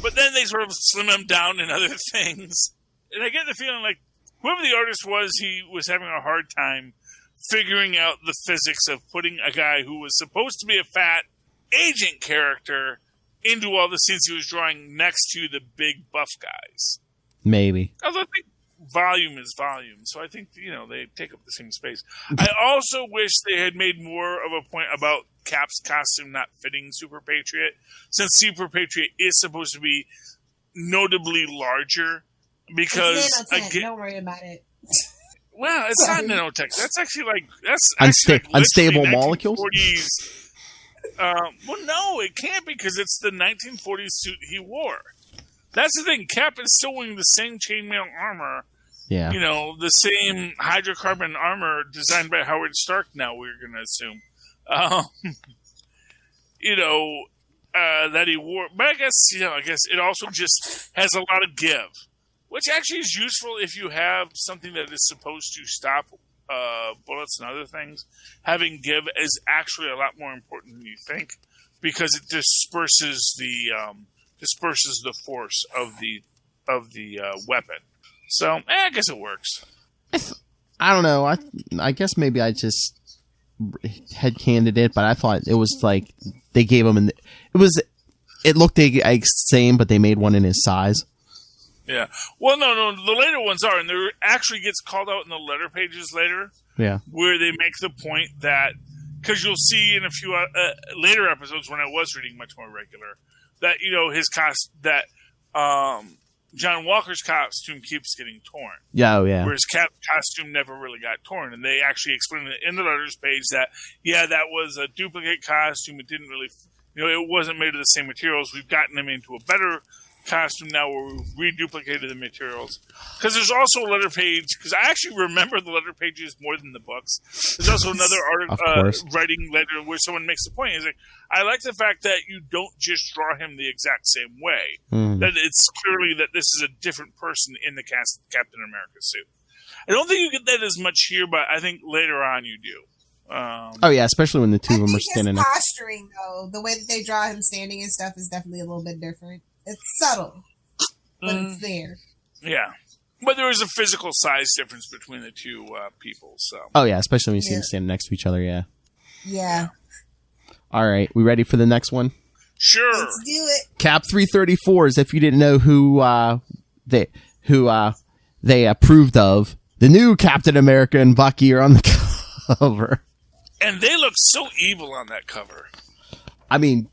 But then they sort of slim him down in other things. And I get the feeling like whoever the artist was, he was having a hard time figuring out the physics of putting a guy who was supposed to be a fat agent character into all the scenes he was drawing next to the big buff guys. Maybe. Although I think volume is volume, so I think, you know, they take up the same space. I also wish they had made more of a point about Cap's costume not fitting Super Patriot, since Super Patriot is supposed to be notably larger. Because again, don't worry about it. Well, it's not nanotech. That's actually like unstable molecules. Well, no, it can't because it's the 1940s suit he wore. That's the thing. Cap is still wearing the same chainmail armor. Yeah. You know, the same hydrocarbon armor designed by Howard Stark. Now we're going to assume, you know, that he wore. But I guess it also just has a lot of give. Which actually is useful if you have something that is supposed to stop bullets and other things. Having give is actually a lot more important than you think because it disperses the force of the weapon. So I guess it works. I don't know. I guess maybe I just headcaned it, but I thought it was like they gave him it looked the same, but they made one in his size. Yeah. Well, no. The later ones are, and there actually gets called out in the letter pages later. Yeah. Where they make the point that, because you'll see in a few later episodes when I was reading much more regular, that, you know, John Walker's costume keeps getting torn. Yeah, oh yeah. Whereas Cap's costume never really got torn. And they actually explain it in the letters page that, yeah, that was a duplicate costume. It didn't really, you know, it wasn't made of the same materials. We've gotten them into a better costume now where we've reduplicated the materials. Because there's also a letter page, because I actually remember the letter pages more than the books. There's also another article writing letter where someone makes a point. He's like, I like the fact that you don't just draw him the exact same way. That it's clearly that this is a different person in the Captain America suit. I don't think you get that as much here, but I think later on you do. Oh yeah, especially when the two of them are standing. His posturing, though, the way that they draw him standing and stuff is definitely a little bit different. It's subtle, but it's there. Yeah. But there is a physical size difference between the two people. So. Oh, yeah, especially when you see them standing next to each other, yeah. Yeah. All right, we ready for the next one? Sure. Let's do it. Cap 334 is, if you didn't know who they approved of, the new Captain America and Bucky are on the cover. And they look so evil on that cover. I mean,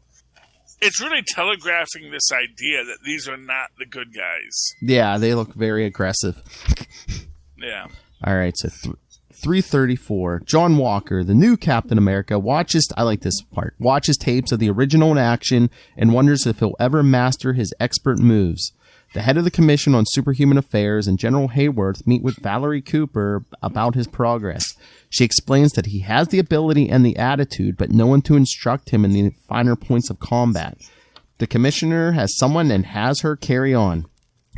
it's really telegraphing this idea that these are not the good guys. Yeah, they look very aggressive. Yeah. All right, so 334. John Walker, the new Captain America, watches tapes of the original in action and wonders if he'll ever master his expert moves. The head of the Commission on Superhuman Affairs and General Hayworth meet with Valerie Cooper about his progress. She explains that he has the ability and the attitude, but no one to instruct him in the finer points of combat. The Commissioner has someone and has her carry on.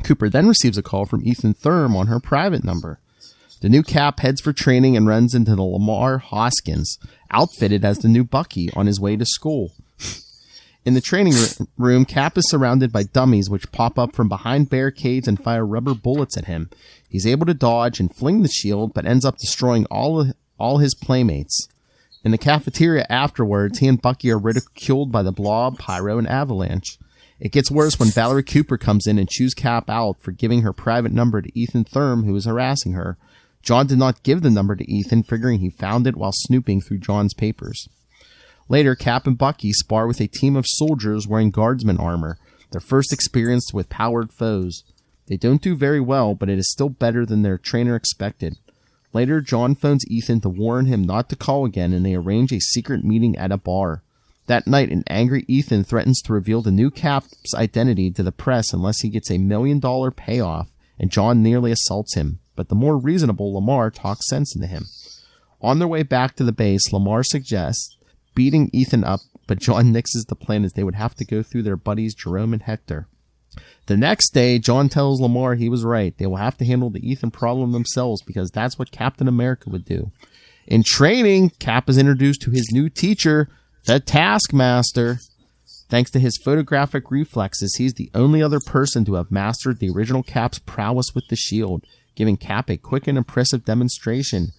Cooper then receives a call from Ethan Thurm on her private number. The new Cap heads for training and runs into the Lamar Hoskins, outfitted as the new Bucky on his way to school. In the training room, Cap is surrounded by dummies which pop up from behind barricades and fire rubber bullets at him. He's able to dodge and fling the shield, but ends up destroying all his playmates. In the cafeteria afterwards, he and Bucky are ridiculed by the Blob, Pyro, and Avalanche. It gets worse when Valerie Cooper comes in and chews Cap out for giving her private number to Ethan Thurm, who is harassing her. John did not give the number to Ethan, figuring he found it while snooping through John's papers. Later, Cap and Bucky spar with a team of soldiers wearing guardsman armor, their first experience with powered foes. They don't do very well, but it is still better than their trainer expected. Later, John phones Ethan to warn him not to call again, and they arrange a secret meeting at a bar. That night, an angry Ethan threatens to reveal the new Cap's identity to the press unless he gets $1 million payoff, and John nearly assaults him. But the more reasonable Lamar talks sense into him. On their way back to the base, Lamar suggests beating Ethan up, but John nixes the plan as they would have to go through their buddies Jerome and Hector. The next day, John tells Lamar he was right. They will have to handle the Ethan problem themselves because that's what Captain America would do. In training, Cap is introduced to his new teacher, the Taskmaster. Thanks to his photographic reflexes, he's the only other person to have mastered the original Cap's prowess with the shield, giving Cap a quick and impressive demonstration.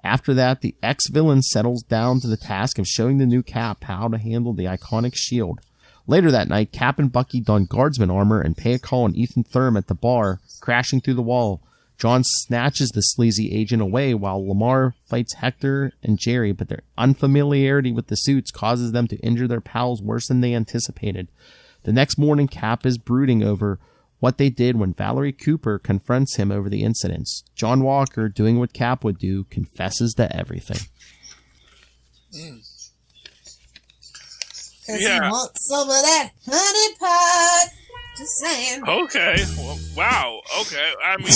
After that, the ex-villain settles down to the task of showing the new Cap how to handle the iconic shield. Later that night, Cap and Bucky don guardsman armor and pay a call on Ethan Thurm at the bar, crashing through the wall. John snatches the sleazy agent away while Lamar fights Hector and Jerry, but their unfamiliarity with the suits causes them to injure their pals worse than they anticipated. The next morning, Cap is brooding over what they did when Valerie Cooper confronts him over the incidents. John Walker, doing what Cap would do, confesses to everything. Cause he wants some of that honey pot. Just saying. Okay. Well, wow. Okay. I mean,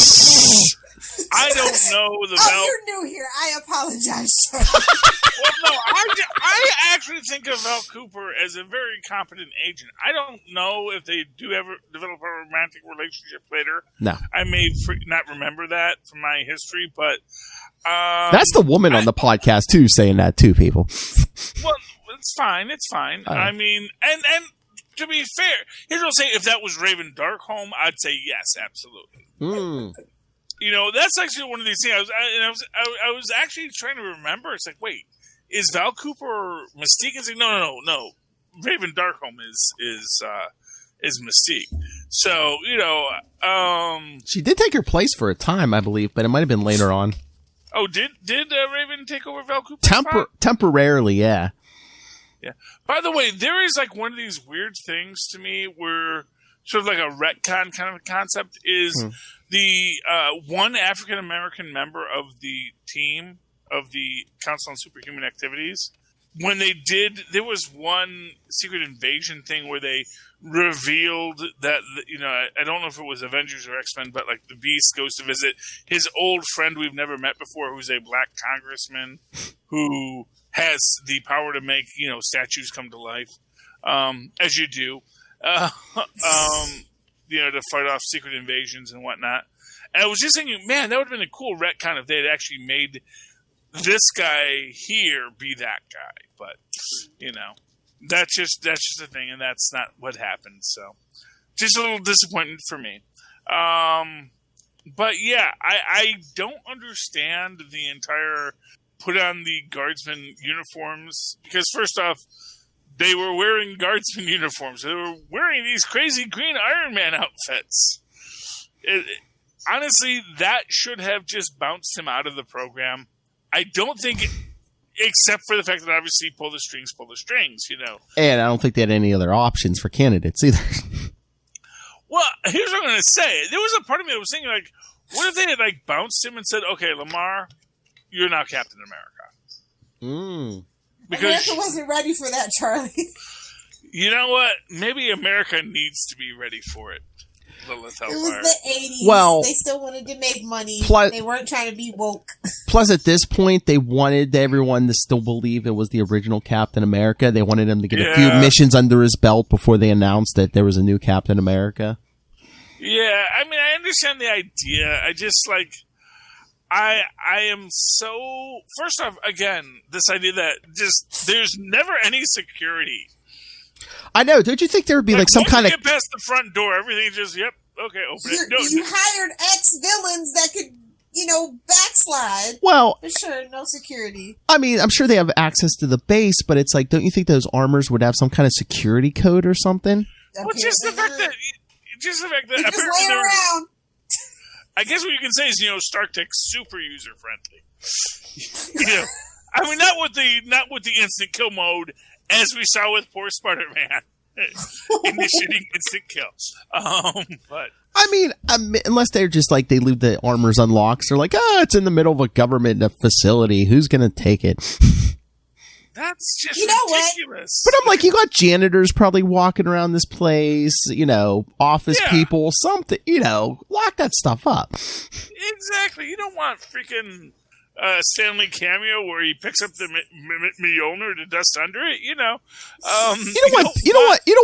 I don't know the you're new here. I apologize, Charlie. Well, no, I actually think of Val Cooper as a very competent agent. I don't know if they do ever develop a romantic relationship later. No. I may not remember that from my history, but... that's the woman on the podcast, too, saying that, too, people. Well, it's fine. It's fine. I mean, and to be fair, here's what I'll say. If that was Raven Darkholme, I'd say yes, absolutely. You know, that's actually one of these things. I was actually trying to remember. It's like, wait, is Val Cooper Mystique? It's like, no. Raven Darkholme is Mystique. So, you know, she did take her place for a time, I believe, but it might have been later on. Oh, did Raven take over Val Cooper? Temporarily, yeah. Yeah. By the way, there is like one of these weird things to me where sort of like a retcon kind of a concept is the one African American member of the team of the Council on Superhuman Activities. When they did, there was one Secret Invasion thing where they revealed that, you know, I don't know if it was Avengers or X-Men, but like the Beast goes to visit his old friend we've never met before, who's a black congressman who has the power to make, you know, statues come to life, as you do, you know, to fight off secret invasions and whatnot. And I was just thinking, man, that would have been a cool retcon if they had actually made this guy here be that guy. But, you know, that's just a thing, and that's not what happened. So, just a little disappointment for me. But yeah, I don't understand the entire put on the guardsman uniforms, because first off, they were wearing guardsman uniforms. They were wearing these crazy green Iron Man outfits. Honestly, that should have just bounced him out of the program. I don't think, except for the fact that obviously pull the strings, you know. And I don't think they had any other options for candidates either. Well, here's what I'm going to say. There was a part of me that was thinking, like, what if they had, like, bounced him and said, okay, Lamar, you're now Captain America. Because America wasn't ready for that, Charlie. You know what? Maybe America needs to be ready for it. Lilith Hellfire. It was the 80s. Well, they still wanted to make money. They weren't trying to be woke. Plus, at this point, they wanted everyone to still believe it was the original Captain America. They wanted him to get a few missions under his belt before they announced that there was a new Captain America. Yeah, I mean, I understand the idea. I just, like, I am so... First off, again, this idea that just there's never any security I know. Don't you think there would be like some kind of get past the front door? Everything just okay, open it. No, you hired ex-villains that could, backslide. Well, for sure, no security. I mean, I'm sure they have access to the base, but it's like, don't you think those armors would have some kind of security code or something? Well, just the fact that just laying around. I guess what you can say is, StarTech's super user friendly. I mean, not with the instant kill mode, as we saw with poor Spider-Man, initiating instant kills. But I mean, unless they're just like they leave the armors unlocked, they're like, it's in the middle of a government facility. Who's gonna take it? That's just ridiculous. But I'm like, you got janitors probably walking around this place, office people, something, lock that stuff up. Exactly. You don't want freaking Stanley cameo where he picks up the Mjolnir to dust under it. You don't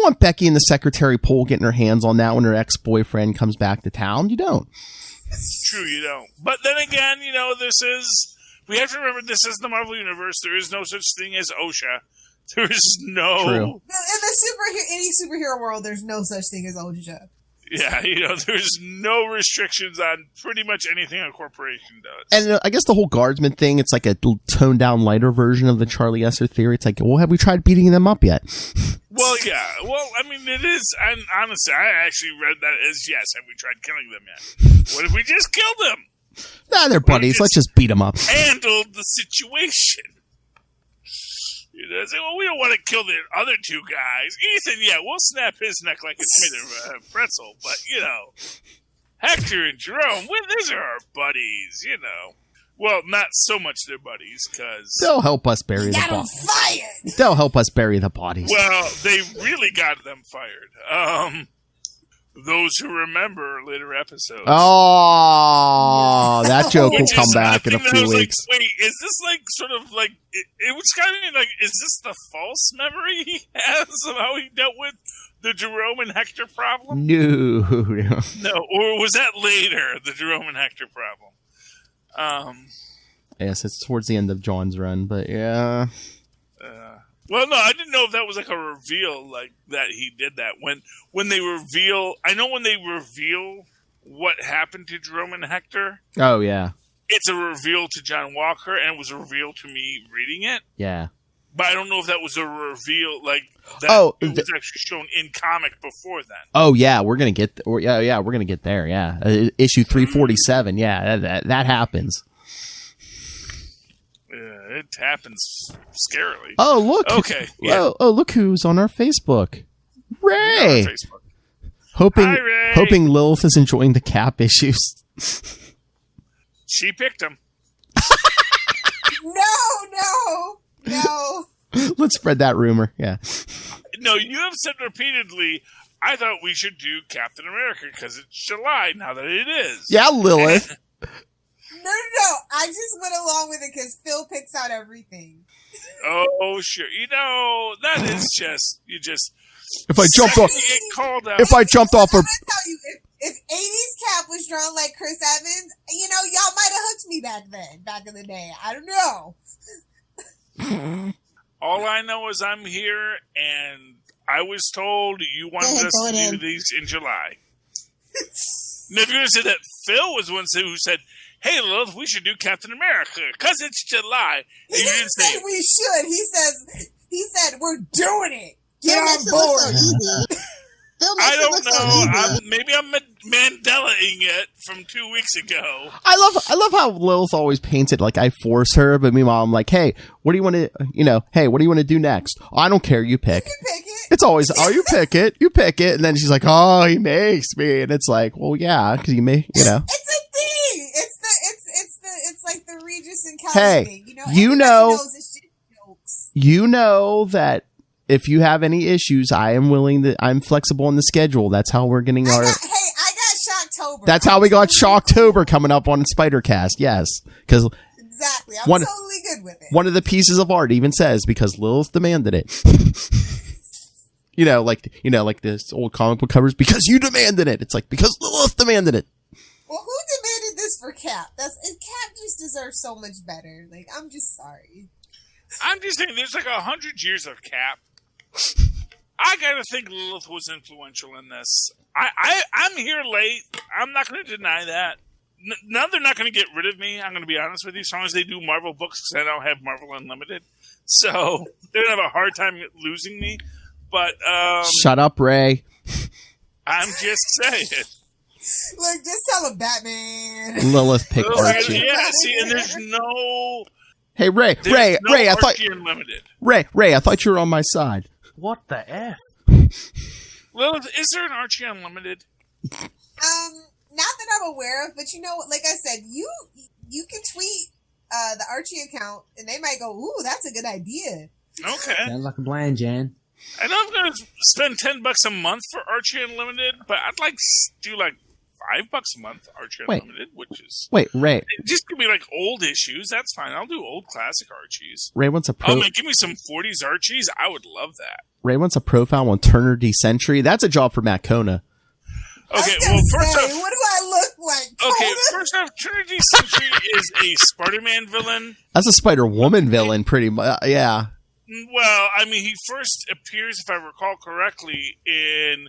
want Becky and the secretary Pole getting her hands on that when her ex-boyfriend comes back to town. You don't. It's true, you don't. But then again, we have to remember this is the Marvel Universe. There is no such thing as OSHA. There is no... True. In any superhero world, there's no such thing as OSHA. Yeah, there's no restrictions on pretty much anything a corporation does. And I guess the whole guardsman thing, it's like a toned-down, lighter version of the Charlie Esser theory. It's like, well, have we tried beating them up yet? Well, yeah. Well, I mean, it is... And honestly, I actually read that as, yes, have we tried killing them yet? What if we just killed them? Nah, they're buddies. Let's just beat them up. Handled the situation. Say, well, we don't want to kill the other two guys. Ethan, we'll snap his neck like it's made of pretzel. But, Hector and Jerome, these are our buddies, Well, not so much their buddies, because... They'll help us bury the bodies. They'll help us bury the bodies. Well, they really got them fired. Those who remember later episodes. Oh, that joke will come back in a few weeks. Like, wait, is this sort of it was kind of like, is this the false memory he has of how he dealt with the Jerome and Hector problem? No, or was that later, the Jerome and Hector problem? Yes, it's towards the end of John's run, but yeah. Well, no, I didn't know if that was like a reveal, like that he did that. When they reveal, I know when they reveal what happened to Jerome and Hector. Oh, yeah. It's a reveal to John Walker, and it was a reveal to me reading it. Yeah. But I don't know if that was a reveal, like, that it was actually shown in comic before then. Oh, yeah, we're going to get, we're going to get there, yeah. Issue 347, yeah, that happens. It happens scarily. Oh, look. Okay. Yeah. Oh, look who's on our Facebook. Ray. On Facebook. Hi, Ray. Hoping Lilith is enjoying the Cap issues. She picked him. No. Let's spread that rumor. Yeah. No, you have said repeatedly, I thought we should do Captain America because it's July now that it is. Yeah, Lilith. No. I just went along with it because Phil picks out everything. Oh, sure. That is just, if I jumped off, get called out. if I jumped off her, I'm gonna tell you, if 80s Cap was drawn like Chris Evans, y'all might have hooked me back in the day. I don't know. All I know is I'm here, and I was told you wanted us to do these in July. Now, if you're going to say that Phil was the one who said, hey, Lilith, we should do Captain America, because it's July. He didn't say we should. He said, we're doing it. Get on board. I don't know. Maybe I'm Mandela-ing it from 2 weeks ago. I love how Lilith always paints it like I force her, but meanwhile I'm like, hey, what do you want to, hey, what do you want to do next? Oh, I don't care, you pick. You can pick it. It's always, you pick it, and then she's like, oh, he makes me, and it's like, well, yeah, because you may, It's a thing. It's like the Regis and Kelly thing. Knows this shit jokes. You know that. If you have any issues, I'm flexible in the schedule. That's how we're getting I got Shocktober. That's how we got Shocktober coming up on Spider-Cast. Yes. Because exactly. I'm totally good with it. One of the pieces of art even says, because Lilith demanded it. like this old comic book covers, because you demanded it. It's like, because Lilith demanded it. Well, who demanded this for Cap? Cap just deserves so much better. Like, I'm just sorry. I'm just saying, there's like 100 years of Cap. I gotta think Lilith was influential in this. I'm here late. I'm not going to deny that. Now they're not going to get rid of me. I'm going to be honest with you. As long as they do Marvel books, because I don't have Marvel Unlimited, so they're going to have a hard time losing me. But shut up, Ray. I'm just saying. Look, just tell him Batman. Lilith picked Archie. Yeah, see, and there's no. Hey, Ray, There's no Ray, I thought Archie Unlimited. Ray, I thought you were on my side. What the F? Lilith, is there an Archie Unlimited? Not that I'm aware of, but like I said, you can tweet the Archie account, and they might go, "Ooh, that's a good idea." Okay. Sounds like a plan, Jan. I know I'm going to spend $10 a month for Archie Unlimited, but I'd like to do like $5 a month Archie Unlimited, which is Ray. It just could be like old issues. That's fine. I'll do old classic Archies. Ray wants a Oh man, give me some 40s Archies. I would love that. Ray wants a profile on Turner D Century. That's a job for Matt Kona. Okay, well, first off, what do I look like? okay, first off, Trinity Sentry is a Spider-Man villain. That's a Spider-Woman villain, pretty much. Yeah. Well, I mean, he first appears, if I recall correctly, in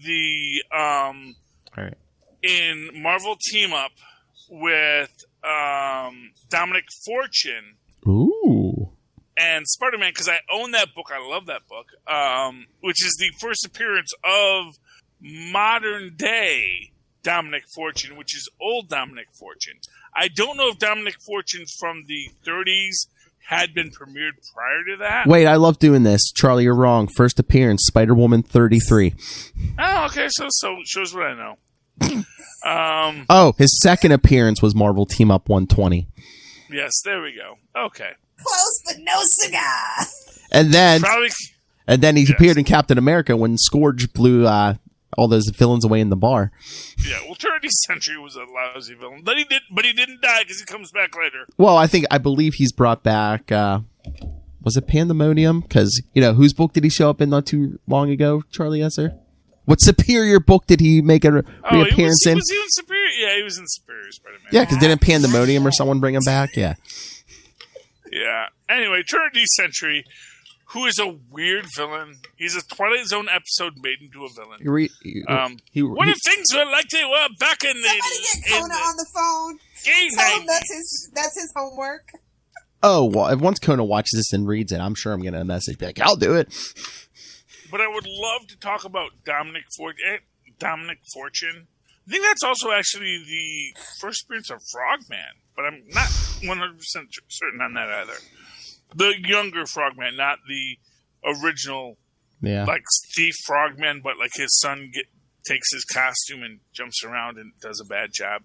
the All right. in Marvel Team Up with Dominic Fortune Ooh. and Spider-Man, because I own that book. I love that book, which is the first appearance of modern day Dominic Fortune, which is old Dominic Fortune. I don't know if Dominic Fortune from the 30s had been premiered prior to that. Wait, I love doing this. Charlie, you're wrong. First appearance, Spider-Woman 33. Oh, okay, so shows what I know. Oh, his second appearance was Marvel Team Up 120. Yes, there we go. Okay. Close, but no cigar. And then Probably, he appeared in Captain America when Scourge blew all those villains away in the bar. yeah, well, Trinity Sentry was a lousy villain. But he didn't die because he comes back later. Well, I believe he's brought back, was it Pandemonium? Because, whose book did he show up in not too long ago, Charlie Esser? What Superior book did he make a reappearance in? Was he in Superior? Yeah, he was in Superior Spider-Man. Yeah, because didn't Pandemonium or someone bring him back? Yeah. Yeah. Anyway, Trinity Sentry, who is a weird villain. He's a Twilight Zone episode made into a villain. What if things were like they were back in the... Somebody get Kona on the phone. Tell him that's his homework. Oh, well, if once Kona watches this and reads it, I'm sure I'm going to message back. I'll do it. But I would love to talk about Dominic Fortune. I think that's also actually the first appearance of Frogman, but I'm not 100% certain on that either. The younger Frogman, not the original, like Steve Frogman, but like his son takes his costume and jumps around and does a bad job.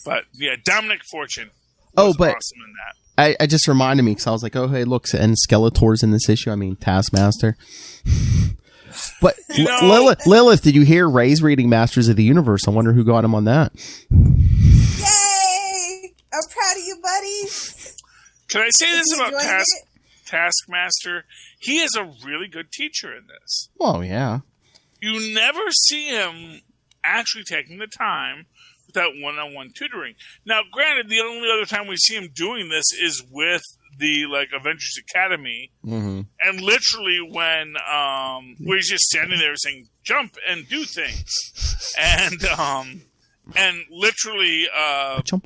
But yeah, Dominic Fortune was awesome in that. I just reminded me because I was like, oh, hey, look, and Skeletor's in this issue. I mean, Taskmaster. But Lilith, did you hear Ray's reading Masters of the Universe? I wonder who got him on that. Yay! I'm proud of you, buddy. Can I say this about Taskmaster? He is a really good teacher in this. Well, yeah. You never see him actually taking the time with that one-on-one tutoring. Now, granted, the only other time we see him doing this is with the Avengers Academy, and literally when where he's just standing there saying "jump" and do things, and literally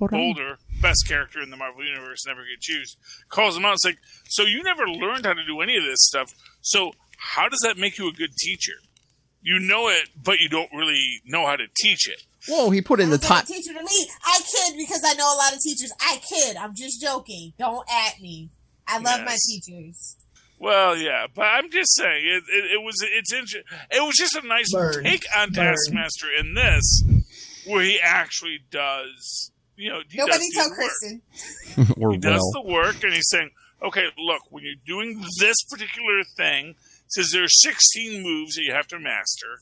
Boulder, best character in the Marvel Universe, never gets used, calls him out. It's like, so you never learned how to do any of this stuff. So how does that make you a good teacher? You know it, but you don't really know how to teach it. Whoa, he put in the time. Teacher to me, I kid because I know a lot of teachers. I kid. I'm just joking. Don't at me. I love my teachers. Well, yeah, but I'm just saying it was just a nice take on Taskmaster in this, where he actually does. Nobody tell Kristen. He does the work, and he's saying, "Okay, look, when you're doing this particular thing, it says there are 16 moves that you have to master."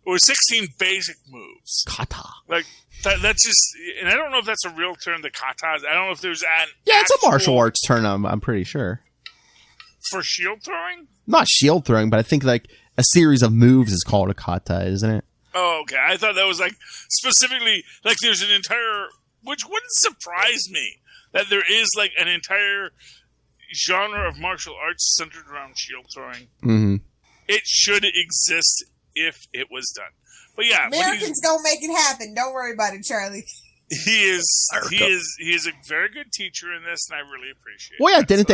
Or 16 basic moves. Kata. Like, that's just... And I don't know if that's a real term, the katas. I don't know if there's an... Yeah, it's a martial arts term, I'm pretty sure. For shield throwing? Not shield throwing, but I think, a series of moves is called a kata, isn't it? Oh, okay. I thought that was, specifically... there's an entire... Which wouldn't surprise me. That there is, an entire genre of martial arts centered around shield throwing. Mm-hmm. it should exist if it was done. But yeah, Americans gonna make it happen. Don't worry about it, Charlie. He is a very good teacher in this, and I really appreciate it. Well, yeah, didn't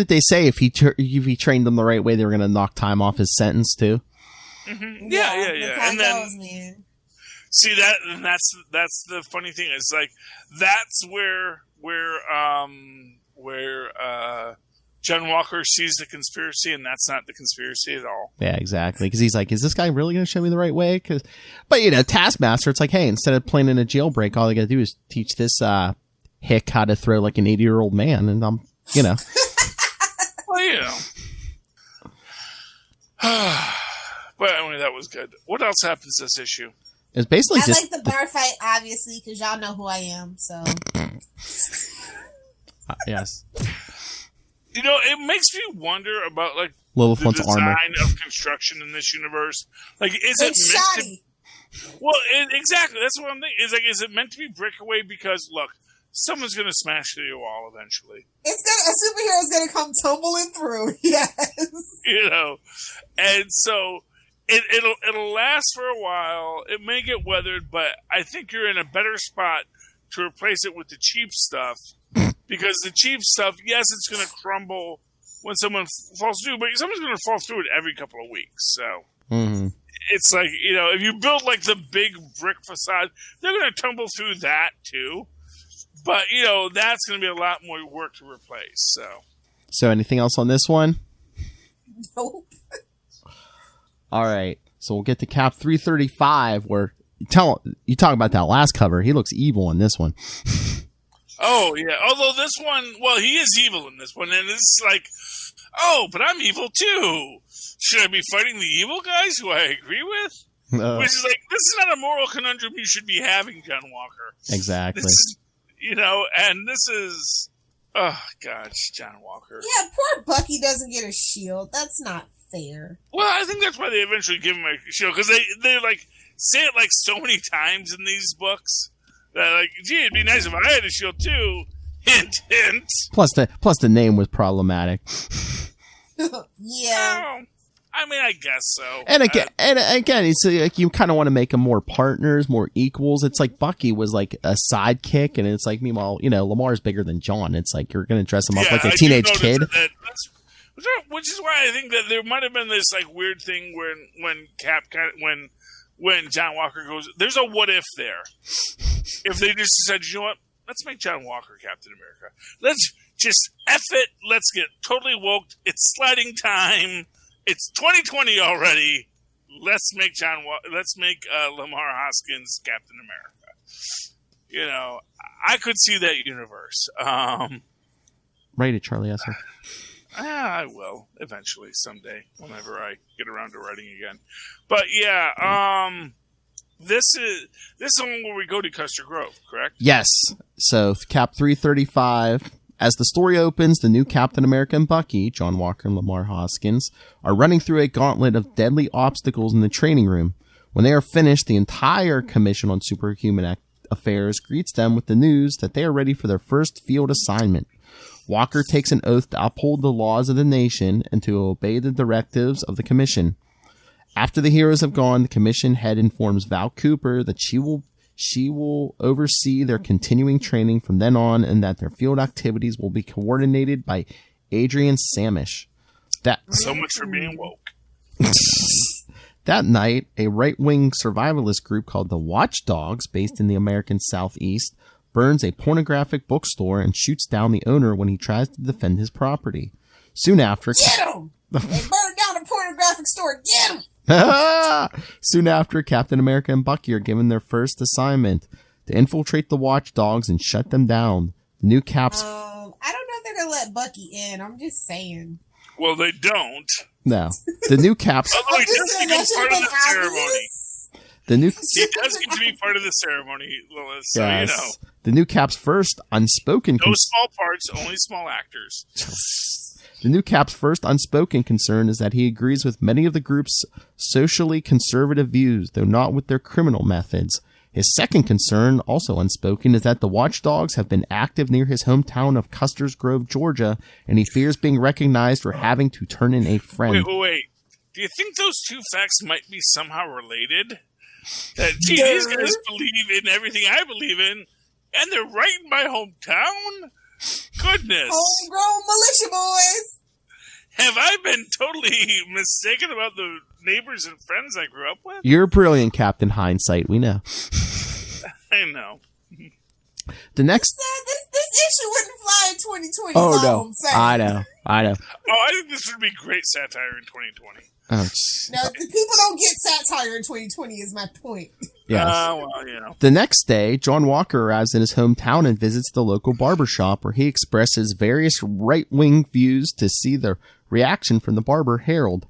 they say if he trained them the right way, they were going to knock time off his sentence too? Mm-hmm. Yeah. And then man. See that's the funny thing. It's like that's where John Walker sees the conspiracy, and that's not the conspiracy at all. Yeah, exactly. Because he's like, is this guy really going to show me the right way? But, Taskmaster, it's like, hey, instead of planning a jailbreak, all they got to do is teach this hick how to throw like an 80-year-old man. And Well, But anyway, that was good. What else happens this issue? It's basically I just... like the bar fight, obviously, because y'all know who I am, so... yes. It makes me wonder about, like, Lilith the design armor of construction in this universe. Like, is it it's meant shoddy. to... Well, exactly. That's what I'm thinking. Is it meant to be breakaway because, look, someone's going to smash through the wall eventually. A superhero's gonna come tumbling through, yes. And so... It'll last for a while. It may get weathered, but I think you're in a better spot to replace it with the cheap stuff. Because the cheap stuff, yes, it's going to crumble when someone falls through, but someone's going to fall through it every couple of weeks. So it's like, if you build like the big brick facade, they're going to tumble through that too. But, that's going to be a lot more work to replace. So anything else on this one? Nope. All right, so we'll get to Cap 335, where you talk about that last cover. He looks evil in this one. Oh, yeah. Although this one, well, he is evil in this one, and it's like, oh, but I'm evil too. Should I be fighting the evil guys who I agree with? Which is like, this is not a moral conundrum you should be having, John Walker. Exactly. And this is, oh, gosh, John Walker. Yeah, poor Bucky doesn't get a shield. That's not fair. Well, I think that's why they eventually give him a shield, because they like say it like so many times in these books that like, gee, it'd be nice if I had a shield too. Hint, hint. Plus the name was problematic. Yeah. Oh, I mean, I guess so. And again, it's like you kind of want to make them more partners, more equals. It's like Bucky was like a sidekick, and it's like, meanwhile, Lamar's bigger than John. It's like you're going to dress him up like a teenage kid. Which is why I think that there might have been this like weird thing when John Walker goes, there's a what if there. If they just said, you know what, let's make John Walker Captain America. Let's just F it. Let's get totally woke. It's sliding time. It's 2020 already. Let's make Lamar Hoskins Captain America. I could see that universe. Write it, Charlie Esser. I will eventually, someday, whenever I get around to writing again. But yeah, this is one where we go to Custer Grove, correct? Yes. So Cap 335. As the story opens, the new Captain America and Bucky, John Walker and Lamar Hoskins, are running through a gauntlet of deadly obstacles in the training room. When they are finished, the entire Commission on Superhuman Affairs greets them with the news that they are ready for their first field assignment. Walker takes an oath to uphold the laws of the nation and to obey the directives of the Commission. After the heroes have gone, the Commission head informs Val Cooper that she will oversee their continuing training from then on, and that their field activities will be coordinated by Adrian Samish. So much for being woke. That night, a right-wing survivalist group called the Watchdogs, based in the American Southeast, burns a pornographic bookstore and shoots down the owner when he tries to defend his property. Soon after... Get him! They burned down a pornographic store! Get him! Soon after, Captain America and Bucky are given their first assignment to infiltrate the Watchdogs and shut them down. The new Cap's... I don't know if they're going to let Bucky in. I'm just saying. Well, they don't. No. The new Cap's... Although he does become part of the ceremony. He does get to be part of the ceremony, Lilith, so yes. The new Cap's first unspoken... No small parts, only small actors. The new Cap's first unspoken concern is that he agrees with many of the group's socially conservative views, though not with their criminal methods. His second concern, also unspoken, is that the Watchdogs have been active near his hometown of Custer's Grove, Georgia, and he fears being recognized for having to turn in a friend. Wait. do you think those two facts might be somehow related? That, gee, these guys believe in everything I believe in, and they're right in my hometown? Goodness. Homegrown militia boys. Have I been totally mistaken about the neighbors and friends I grew up with? You're brilliant, Captain Hindsight. We know. I know. The next... This issue wouldn't fly in 2020. Oh, no. I know. Oh, I think this would be great satire in 2020. Oh, no, the people don't get satire in 2020 is my point. Yes. Well, you know. The next day, John Walker arrives in his hometown and visits the local barber shop where he expresses various right-wing views to see the reaction from the barber, Harold.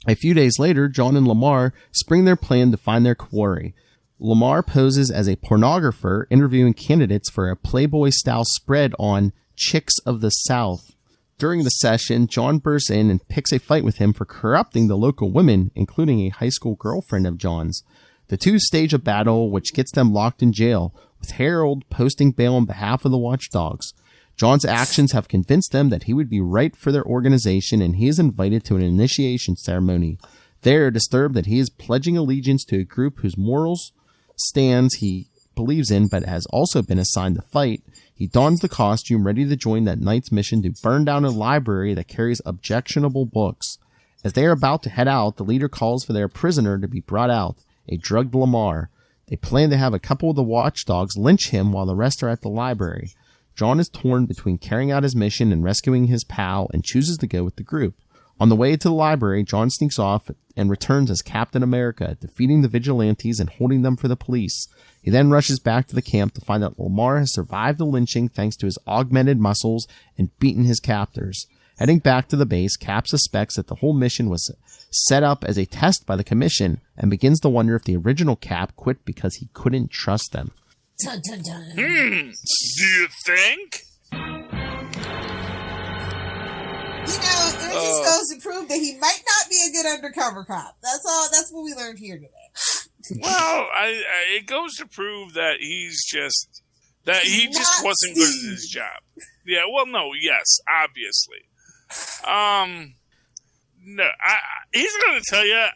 A few days later, John and Lamar spring their plan to find their quarry. Lamar poses as a pornographer, interviewing candidates for a Playboy-style spread on Chicks of the South. During the session, John bursts in and picks a fight with him for corrupting the local women, including a high school girlfriend of John's. The two stage a battle, which gets them locked in jail, with Harold posting bail on behalf of the Watchdogs. John's actions have convinced them that he would be right for their organization, and he is invited to an initiation ceremony. They are disturbed that he is pledging allegiance to a group whose morals stands he believes in, but has also been assigned to fight. He dons the costume, ready to join that night's mission to burn down a library that carries objectionable books. As they are about to head out, the leader calls for their prisoner to be brought out, a drugged Lamar. They plan to have a couple of the Watchdogs lynch him while the rest are at the library. John is torn between carrying out his mission and rescuing his pal, and chooses to go with the group. On the way to the library, John sneaks off and returns as Captain America, defeating the vigilantes and holding them for the police. He then rushes back to the camp to find that Lamar has survived the lynching thanks to his augmented muscles and beaten his captors. Heading back to the base, Cap suspects that the whole mission was set up as a test by the Commission and begins to wonder if the original Cap quit because he couldn't trust them. Dun, dun, dun. Do you think? You know, it just goes to prove that he might not be a good undercover cop. That's all. That's what we learned here today. Well, it goes to prove that he just wasn't good at his job. Yeah. Well, no. Yes. Obviously. No. He's going to tell you,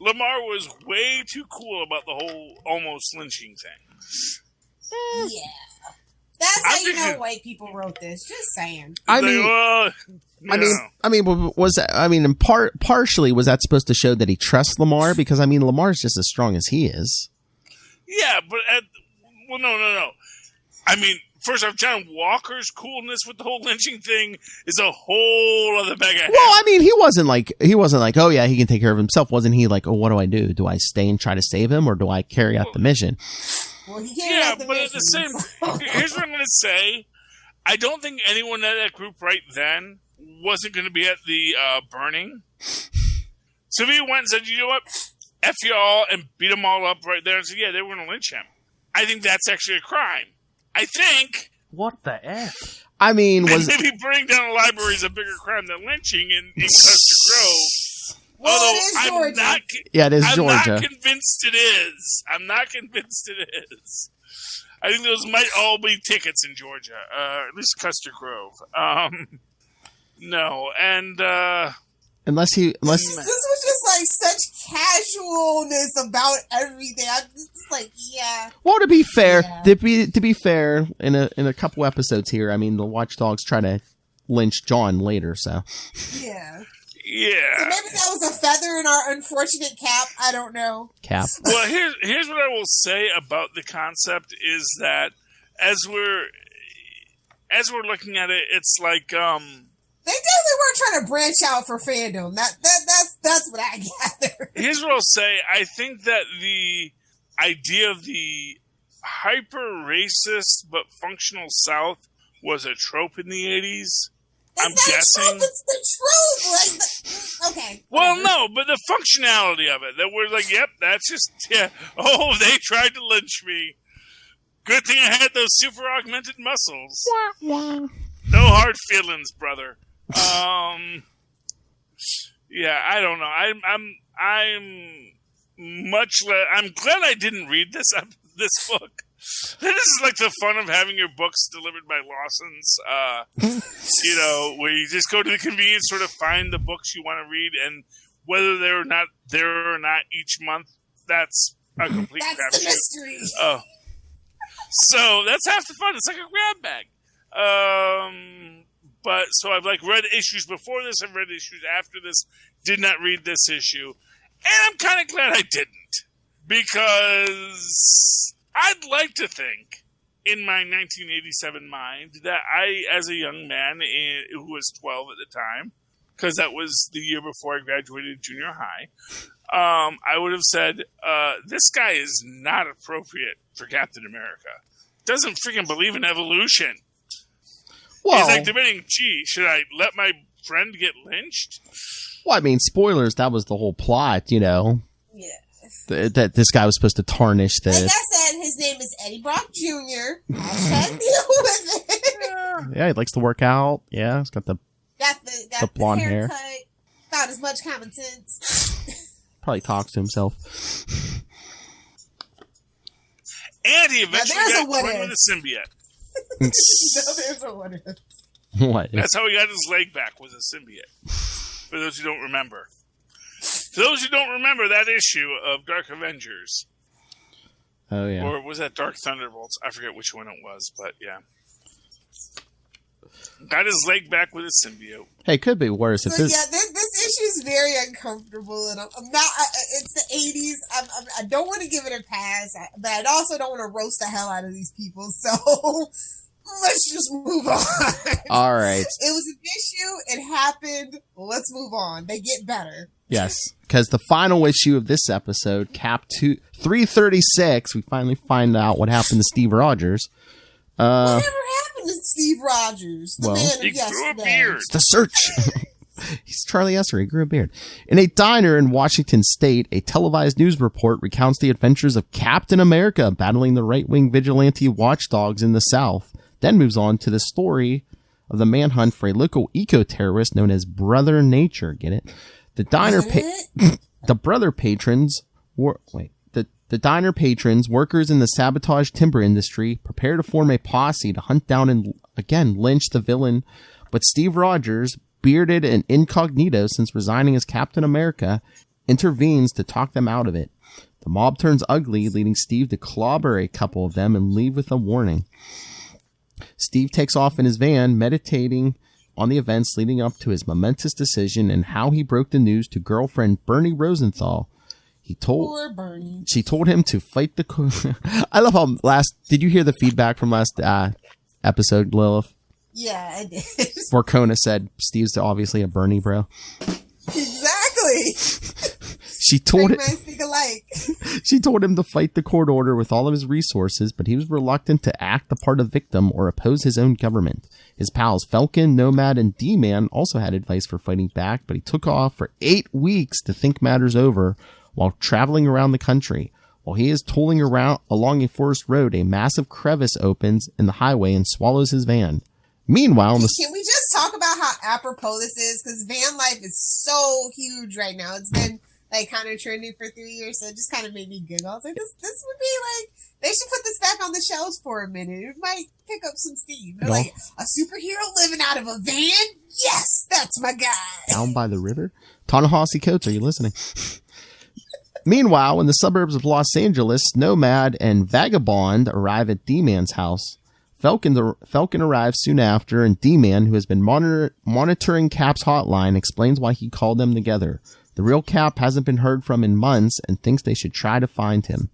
Lamar was way too cool about the whole almost lynching thing. Yeah. That's how you know white people wrote this. Just saying. Partially was that supposed to show that he trusts Lamar? Because Lamar's just as strong as he is. Yeah, but no. I mean, first off, John Walker's coolness with the whole lynching thing is a whole other bag of Well, he wasn't like, oh yeah, he can take care of himself. Wasn't he like, oh, what do I do? Do I stay and try to save him, or do I carry out the mission? Well, he can't but at the same, here's what I'm going to say. I don't think anyone at that group right then wasn't going to be at the burning. So if he went and said, you know what, F y'all, and beat them all up right there and said, yeah, they were going to lynch him. I think that's actually a crime. I think. What the F? Maybe burning down a library is a bigger crime than lynching in Custer Grove. Well, Although it is Georgia. It is Georgia. I'm not convinced it is. I think those might all be tickets in Georgia, at least Custer Grove. No, and unless this was just like such casualness about everything. I'm just like, yeah. Well, to be fair, in a couple episodes here, the Watchdogs try to lynch John later, so yeah. Yeah. So maybe that was a feather in our unfortunate cap. I don't know. Cap. Well, here's what I will say about the concept is that as we're looking at it, it's like they definitely weren't trying to branch out for fandom. That's what I gather. Here's what I'll say. I think that the idea of the hyper racist but functional South was a trope in the 80s. I'm guessing it's the truth. Okay. Well, no, but the functionality of it. That we're like, yep, that's just oh, they tried to lynch me. Good thing I had those super augmented muscles. No hard feelings, brother. Yeah, I don't know. I'm much less. I'm glad I didn't read this book. This is like the fun of having your books delivered by Lawson's, where you just go to the convenience store to find the books you want to read, and Whether they're not there or not each month, that's a complete That's the crapshoot. mystery. Oh, so that's half the fun. It's like a grab bag. But so I've read issues before this. I've read issues after this. Did not read this issue, and I'm kind of glad I didn't, because I'd like to think, in my 1987 mind, that I, as a young man who was 12 at the time, because that was the year before I graduated junior high, I would have said, this guy is not appropriate for Captain America. Doesn't freaking believe in evolution. Well, He's debating, gee, should I let my friend get lynched? well, I mean, spoilers, that was the whole plot, Yeah. that this guy was supposed to tarnish the... Like I said, his name is Eddie Brock Jr. Hashtag deal with it. Yeah, he likes to work out. Yeah, he's got the Got The blonde hair. haircut. About as much common sense. probably talks to himself. And he eventually there's a got what run if. with a symbiote. No, there's a what if. What? That's how he got his leg back, was a symbiote. For those who don't remember. For those who don't remember that issue of Dark Avengers. Oh, yeah. Or was that Dark Thunderbolts? I forget which one it was, but yeah. Got his leg back with a symbiote. Hey, it could be worse. If So this, yeah, this issue is very uncomfortable, and I'm not. It's the '80s. I don't want to give it a pass, but I also don't want to roast the hell out of these people. So let's just move on. all right. It was an issue. It happened. Let's move on. They get better. Yes, because the final issue of this episode, Cap 336, we finally find out what happened to Steve Rogers. Whatever happened to Steve Rogers, the well, man of He grew a yesterday? beard. It's the search. He's Charlie Esser. He grew a beard. In a diner in Washington State, a televised news report recounts the adventures of Captain America battling the right-wing vigilante watchdogs in the South. Then moves on to the story of the manhunt for a local eco-terrorist known as Brother Nature. Get it? The diner the brother patrons the diner patrons, workers in the sabotage timber industry, prepare to form a posse to hunt down and again lynch the villain. But Steve Rogers, bearded and incognito since resigning as Captain America, intervenes to talk them out of it. The mob turns ugly, leading Steve to clobber a couple of them and leave with a warning. Steve takes off in his van, meditating on the events leading up to his momentous decision and how he broke the news to girlfriend Bernie Rosenthal. Poor Bernie. She told him to fight the... I love how did you hear the feedback from last episode, Lilith? Yeah, I did. Where Kona said Steve's obviously a Bernie bro. Exactly. She told Think alike. She told him to fight the court order with all of his resources, but he was reluctant to act the part of victim or oppose his own government. His pals Falcon, Nomad, and D-Man also had advice for fighting back, but he took off for 8 weeks to think matters over while traveling around the country. While he is tolling around along a forest road, a massive crevice opens in the highway and swallows his van. Meanwhile, Can we just talk about how apropos this is? Because van life is so huge right now. It's been kind of trending for 3 years, so it just kind of made me giggle. I was like, this would be they should put this back on the shelves for a minute. It might pick up some steam. They're like, a superhero living out of a van? Yes, that's my guy. Down by the river? Ta-Nehisi Coates, are you listening? Meanwhile, in the suburbs of Los Angeles, Nomad and Vagabond arrive at D-Man's house. Falcon arrives soon after, and D-Man, who has been monitoring Cap's hotline, explains why he called them together. The real Cap hasn't been heard from in months and thinks they should try to find him.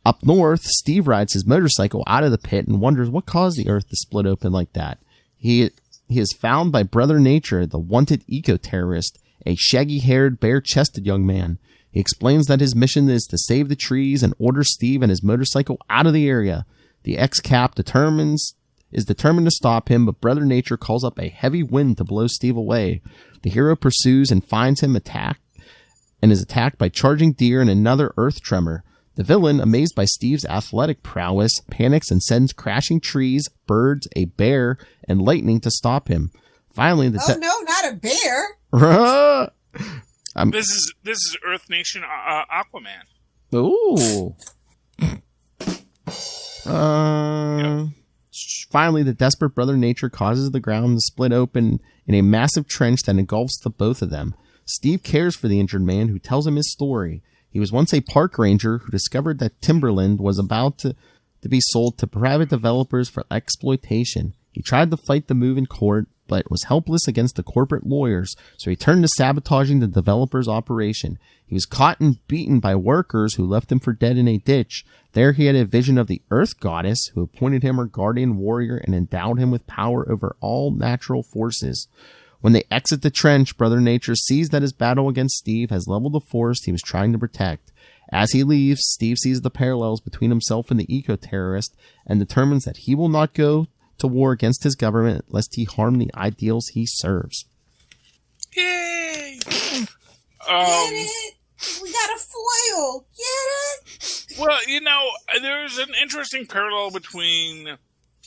Up north, Steve rides his motorcycle out of the pit and wonders what caused the earth to split open like that. He is found by Brother Nature, the wanted eco-terrorist, a shaggy-haired, bare-chested young man. He explains that his mission is to save the trees and orders Steve and his motorcycle out of the area. The ex-Cap is determined to stop him, but Brother Nature calls up a heavy wind to blow Steve away. The hero pursues and finds him is attacked by charging deer and another earth tremor. The villain, amazed by Steve's athletic prowess, panics and sends crashing trees, birds, a bear, and lightning to stop him. Finally, no, not a bear. This is Earth Nation Aquaman. Ooh. Finally, the desperate Brother Nature causes the ground to split open in a massive trench that engulfs the both of them. Steve cares for the injured man, who tells him his story. He was once a park ranger who discovered that timberland was about to be sold to private developers for exploitation. He tried to fight the move in court, but was helpless against the corporate lawyers, so he turned to sabotaging the developer's operation. He was caught and beaten by workers who left him for dead in a ditch. There he had a vision of the Earth Goddess, who appointed him her guardian warrior and endowed him with power over all natural forces. When they exit the trench, Brother Nature sees that his battle against Steve has leveled the forest he was trying to protect. As he leaves, Steve sees the parallels between himself and the eco-terrorist and determines that he will not go to war against his government lest he harm the ideals he serves. Yay! Get it? We got a foil. Get it? Well, there's an interesting parallel between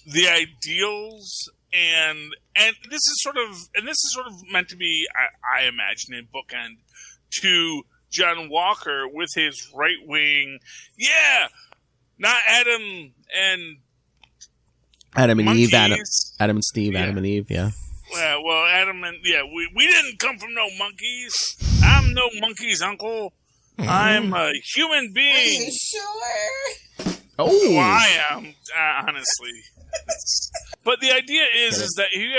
the ideals and this is sort of meant to be, I imagine, a bookend to John Walker with his right wing, not Adam and Eve, Adam and Steve, yeah. Adam and Eve, yeah. Well, Adam and we didn't come from no monkeys. I'm no monkey's uncle. I'm a human being. Are you sure? Oh, well, I am honestly. But the idea is that you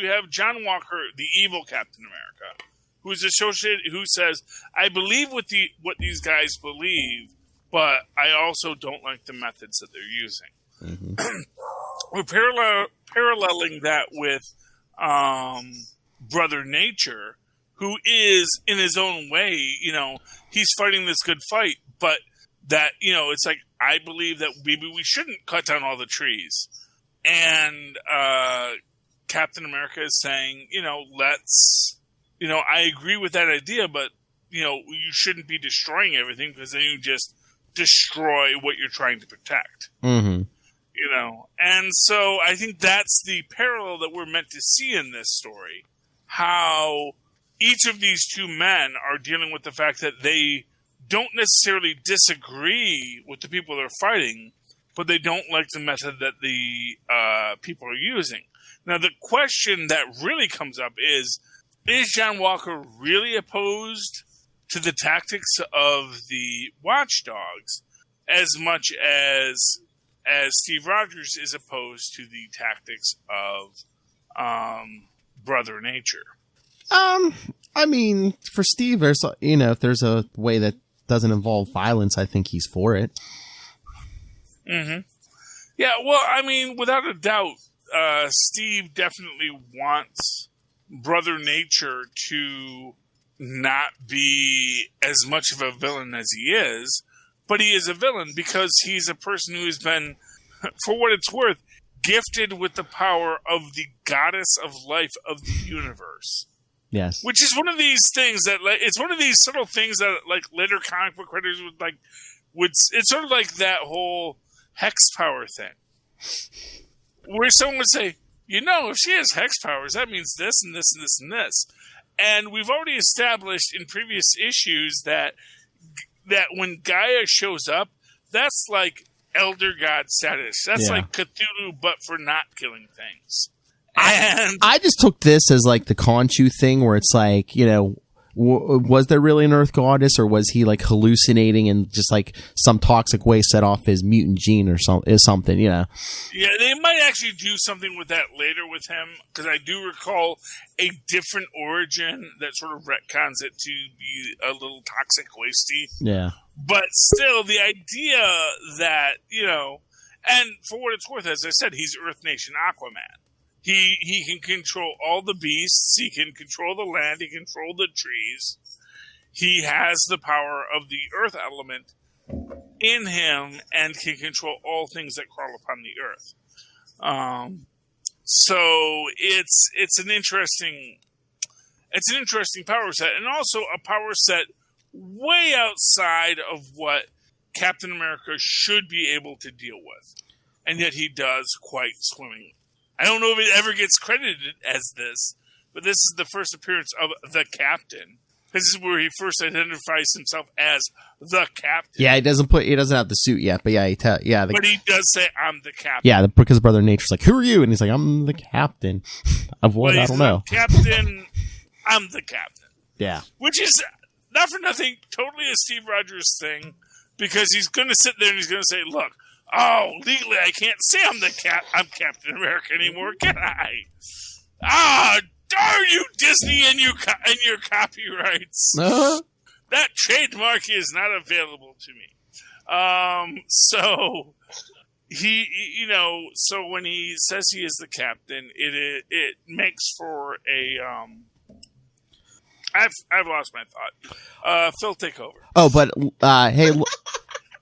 have John Walker, the evil Captain America, who's associated, who says, "I believe what these guys believe, but I also don't like the methods that they're using." Mm-hmm. We're paralleling that with Brother Nature, who is, in his own way, he's fighting this good fight, but that, it's like, I believe that maybe we shouldn't cut down all the trees. And Captain America is saying, I agree with that idea, but, you shouldn't be destroying everything, because then you just destroy what you're trying to protect. Mm-hmm. And so I think that's the parallel that we're meant to see in this story. How each of these two men are dealing with the fact that they don't necessarily disagree with the people they're fighting, but they don't like the method that the people are using. Now, the question that really comes up is John Walker really opposed to the tactics of the Watchdogs as much as Steve Rogers is opposed to the tactics of Brother Nature? I mean, for Steve, there's if there's a way that doesn't involve violence, I think he's for it. Mm-hmm. Yeah, well, I mean, without a doubt, Steve definitely wants Brother Nature to not be as much of a villain as he is, but he is a villain because he's a person who has been, for what it's worth, gifted with the power of the goddess of life of the universe. Yes. Which is one of these things that, it's one of these subtle things that, later comic book writers it's sort of like that whole hex power thing. Where someone would say, if she has hex powers, that means this and this and this and this. And we've already established in previous issues that when Gaia shows up, that's like Elder God status. That's like Cthulhu, but for not killing things. And I just took this as like the Khonshu thing, where it's like, was there really an Earth Goddess, or was he hallucinating and just some toxic waste set off his mutant gene or something? Yeah, they might actually do something with that later with him, because I do recall a different origin that sort of retcons it to be a little toxic wasty. Yeah, but still, the idea that and for what it's worth, as I said, he's Earth Nation Aquaman. He can control all the beasts. He can control the land. He can control the trees. He has the power of the earth element in him and can control all things that crawl upon the earth. So it's an interesting power set, and also a power set way outside of what Captain America should be able to deal with, and yet he does quite swimmingly. I don't know if it ever gets credited as this, but this is the first appearance of the Captain. This is where he first identifies himself as the Captain. Yeah, he doesn't have the suit yet, but yeah, but he does say, "I'm the Captain." Yeah, because Brother Nature's like, "Who are you?" And he's like, "I'm the Captain of what? I don't know." Captain. I'm the Captain. Yeah. Which is, not for nothing, totally a Steve Rogers thing, because he's going to sit there and he's going to say, look, legally I can't say I'm Captain America anymore, can I? Darn you, Disney, and your copyrights. Uh-huh. That trademark is not available to me. So so when he says he is the captain, it makes for a I've lost my thought. Phil, take over. Oh, but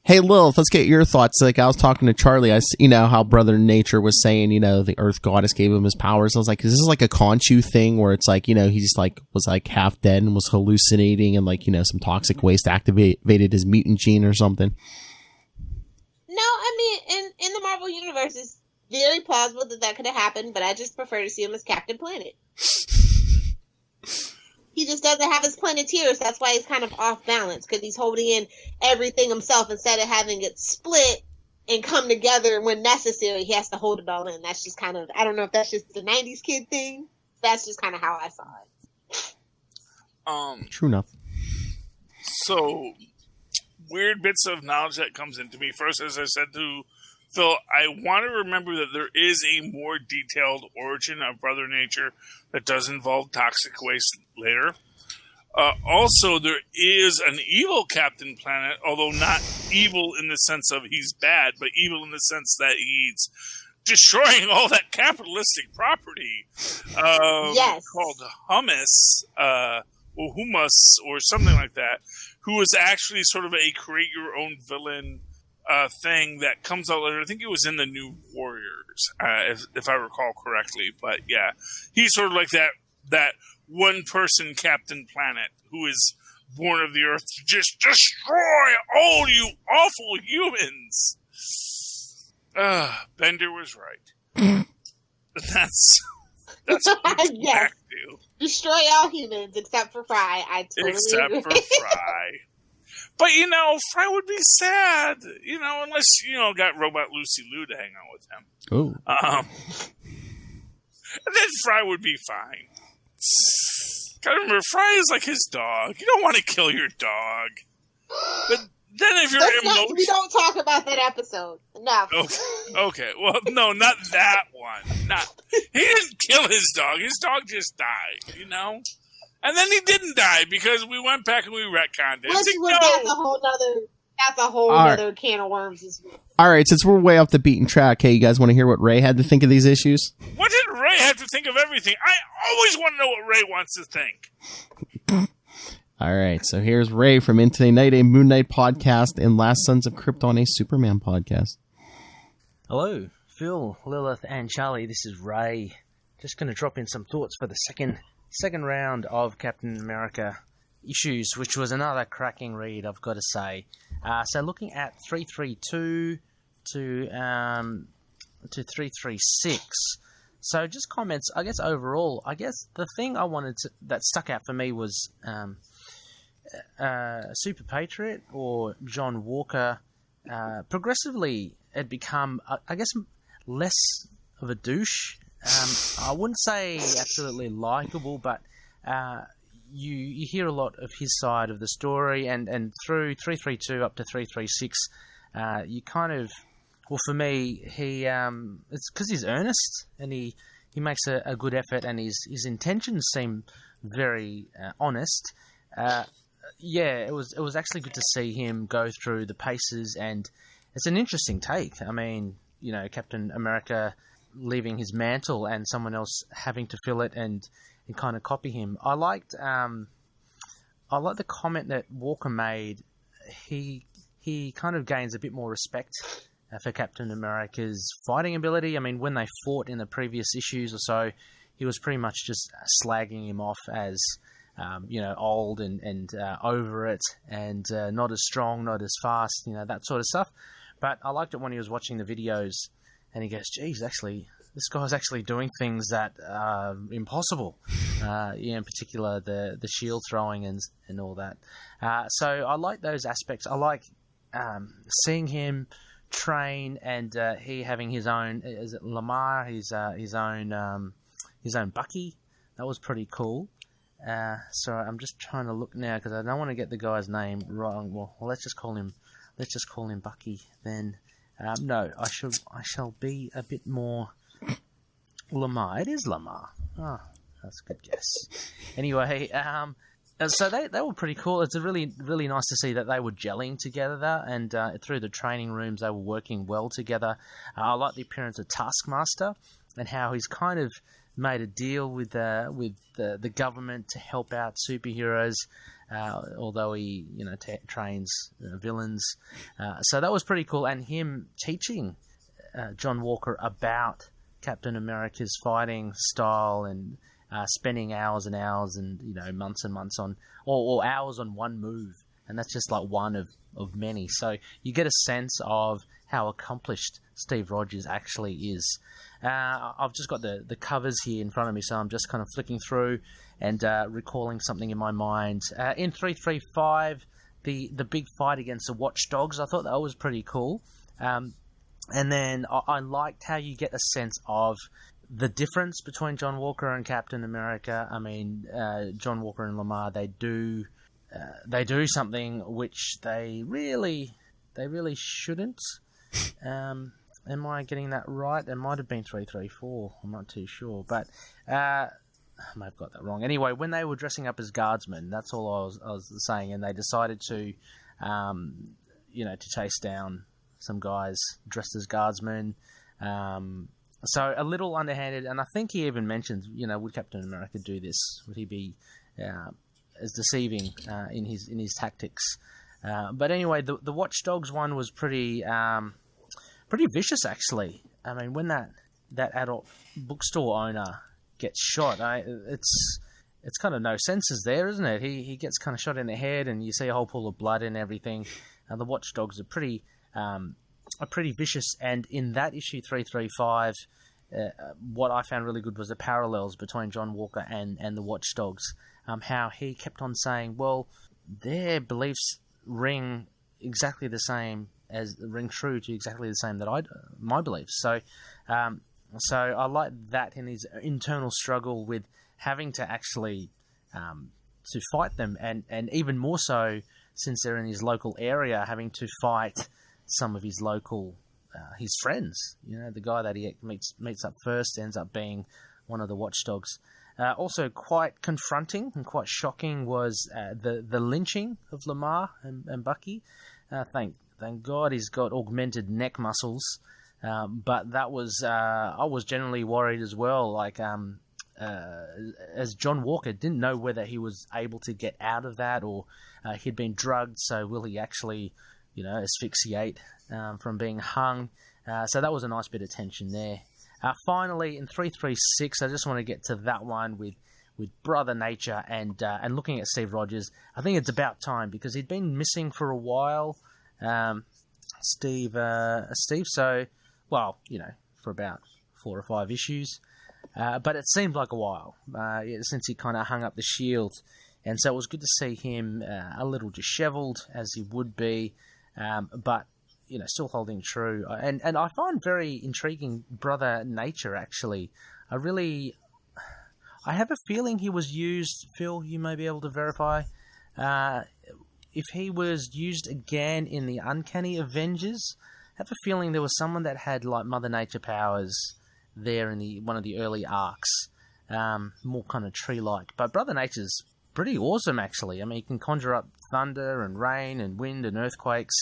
hey, Lilith, let's get your thoughts. Like, I was talking to Charlie, how Brother Nature was saying, the Earth Goddess gave him his powers. I was like, is this like a Khonshu thing where it's like, he just like was like half dead and was hallucinating and like, some toxic waste activated his mutant gene or something? No, I mean, in the Marvel Universe, it's very plausible that could have happened, but I just prefer to see him as Captain Planet. He just doesn't have his Planeteers. That's why he's kind of off balance, because he's holding in everything himself instead of having it split and come together when necessary. He has to hold it all in. That's just kind of, I don't know if that's just the 90s kid thing. That's just kind of how I saw it. True enough. So, weird bits of knowledge that comes into me. First, as I said to Phil, I want to remember that there is a more detailed origin of Brother Nature that does involve toxic waste later. Also, there is an evil Captain Planet, although not evil in the sense of he's bad, but evil in the sense that he's destroying all that capitalistic property called Hummus, or Humus, or something like that, who is actually sort of a create-your-own villain thing that comes out later. I think it was in the New Warriors, if I recall correctly. But yeah, he's sort of like that one-person Captain Planet who is born of the Earth to just destroy all you awful humans. Bender was right. That's what yes. back to. Destroy all humans except for Fry. I totally agree. Except for Fry. But, Fry would be sad, unless, got Robot Lucy Liu to hang out with him. Oh. And then Fry would be fine. Gotta remember, Fry is like his dog. You don't want to kill your dog. But then if you're emotional... We don't talk about that episode. No. Okay. Well, no, not that one. He didn't kill his dog. His dog just died, And then he didn't die because we went back and we retconned it. That's a whole other can of worms this week. All right, since we're way off the beaten track, hey, you guys want to hear what Ray had to think of these issues? What did Ray have to think of everything? I always want to know what Ray wants to think. All right, so here's Ray from Into the Night, a Moon Knight podcast, and Last Sons of Krypton, a Superman podcast. Hello, Phil, Lilith, and Charlie. This is Ray. Just going to drop in some thoughts for the second round of Captain America issues, which was another cracking read, I've got to say. So looking at 332 to 336. So just comments, I guess overall, the thing that stuck out for me was Super Patriot or John Walker. Progressively had become, less of a douche. I wouldn't say absolutely likable, but you hear a lot of his side of the story, and through 332 up to 336, you kind of, well, for me, it's because he's earnest and he makes a good effort, and his intentions seem very honest. It was actually good to see him go through the paces, and it's an interesting take. I mean, Captain America leaving his mantle and someone else having to fill it and kind of copy him. I liked the comment that Walker made. He kind of gains a bit more respect for Captain America's fighting ability. I mean, when they fought in the previous issues or so, he was pretty much just slagging him off as old and over it, and not as strong, not as fast, that sort of stuff. But I liked it when he was watching the videos and he goes, geez, actually, this guy's actually doing things that are impossible. In particular, the shield throwing and all that. So I like those aspects. I like seeing him train, and he having his own, is it Lamar, his own Bucky. That was pretty cool. Sorry, I'm just trying to look now because I don't want to get the guy's name wrong. Well, let's just call him Bucky then. No, I shall be a bit more Lamar. It is Lamar. Oh, that's a good guess. Anyway, so they were pretty cool. It's really, really nice to see that they were gelling together, and through the training rooms they were working well together. I like the appearance of Taskmaster and how he's kind of made a deal with the government to help out superheroes, although he trains villains. So that was pretty cool, and him teaching John Walker about Captain America's fighting style and spending hours and hours and months and months on or hours on one move, and that's just like one of many. So you get a sense of how accomplished Steve Rogers actually is. I've just got the covers here in front of me, so I'm just kind of flicking through and recalling something in my mind. In 335, the big fight against the Watchdogs, I thought that was pretty cool. And then I liked how you get a sense of the difference between John Walker and Captain America. I mean, John Walker and Lamar, they do something which they really shouldn't. Am I getting that right? It might have been 334. I'm not too sure, but I may have got that wrong. Anyway, when they were dressing up as guardsmen, that's all I was saying, and they decided to, to chase down some guys dressed as guardsmen. So a little underhanded, and I think he even mentions, would Captain America do this? Would he be as deceiving in his tactics? But anyway, the Watchdogs one was pretty vicious, actually. I mean, when that adult bookstore owner gets shot, it's kind of no senses there, isn't it? He gets kind of shot in the head, and you see a whole pool of blood and everything. And the Watchdogs are pretty vicious. And in that issue 335, what I found really good was the parallels between John Walker and the Watchdogs. How he kept on saying, well, their beliefs ring exactly the same ring true to exactly the same that my beliefs. So I like that in his internal struggle with having to actually to fight them, and even more so since they're in his local area, having to fight some of his local his friends. The guy that he meets up first ends up being one of the Watchdogs. Also quite confronting and quite shocking was the lynching of Lamar and Bucky. Thank God he's got augmented neck muscles, but that was I was generally worried as well. Like as John Walker didn't know whether he was able to get out of that or he'd been drugged. So will he actually, asphyxiate from being hung? So that was a nice bit of tension there. Finally, in 336, I just want to get to that one with Brother Nature and looking at Steve Rogers. I think it's about time because he'd been missing for a while. Steve. So, for about 4 or 5 issues, but it seemed like a while since he kind of hung up the shield, and so it was good to see him a little dishevelled as he would be, but still holding true. And I find very intriguing Brother Nature. Actually, I have a feeling he was used. Phil, you may be able to verify. If he was used again in the Uncanny Avengers, I have a feeling there was someone that had like Mother Nature powers there in one of the early arcs, more kind of tree-like. But Brother Nature's pretty awesome, actually. I mean, he can conjure up thunder and rain and wind and earthquakes,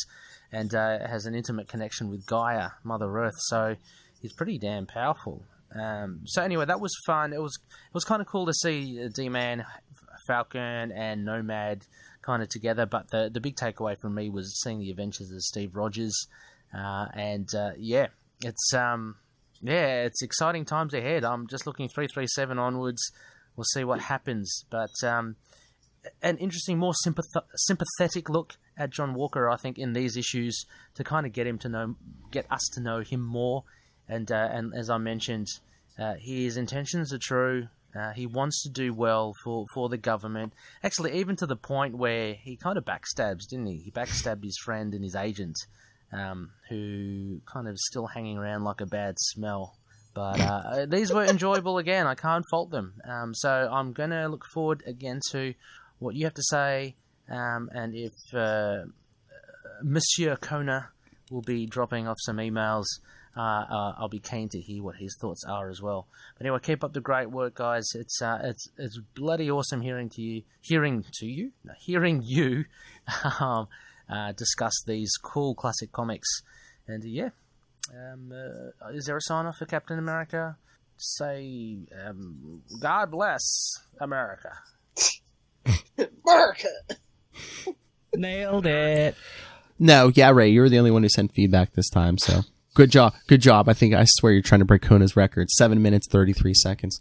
and has an intimate connection with Gaia, Mother Earth. So he's pretty damn powerful. So anyway, that was fun. It was kind of cool to see D-Man, Falcon, and Nomad kind of together, but the big takeaway from me was seeing the adventures of Steve Rogers, it's exciting times ahead. I'm just looking 337 onwards. We'll see what happens, but an interesting, more sympathetic look at John Walker, I think, in these issues to kind of get us to know him more, and as I mentioned, his intentions are true. He wants to do well for the government. Actually, even to the point where he kind of backstabs, didn't he? He backstabbed his friend and his agent, who kind of still hanging around like a bad smell But these were enjoyable again. I can't fault them. So I'm going to look forward again to what you have to say. And if Monsieur Kona will be dropping off some emails, I'll be keen to hear what his thoughts are as well. But anyway, keep up the great work, guys. It's bloody awesome hearing you discuss these cool classic comics. And is there a sign off for Captain America? Say, God bless America. America. Nailed it. No, yeah, Ray, you were the only one who sent feedback this time, so good job. Good job. I swear you're trying to break Kona's record. 7 minutes, 33 seconds.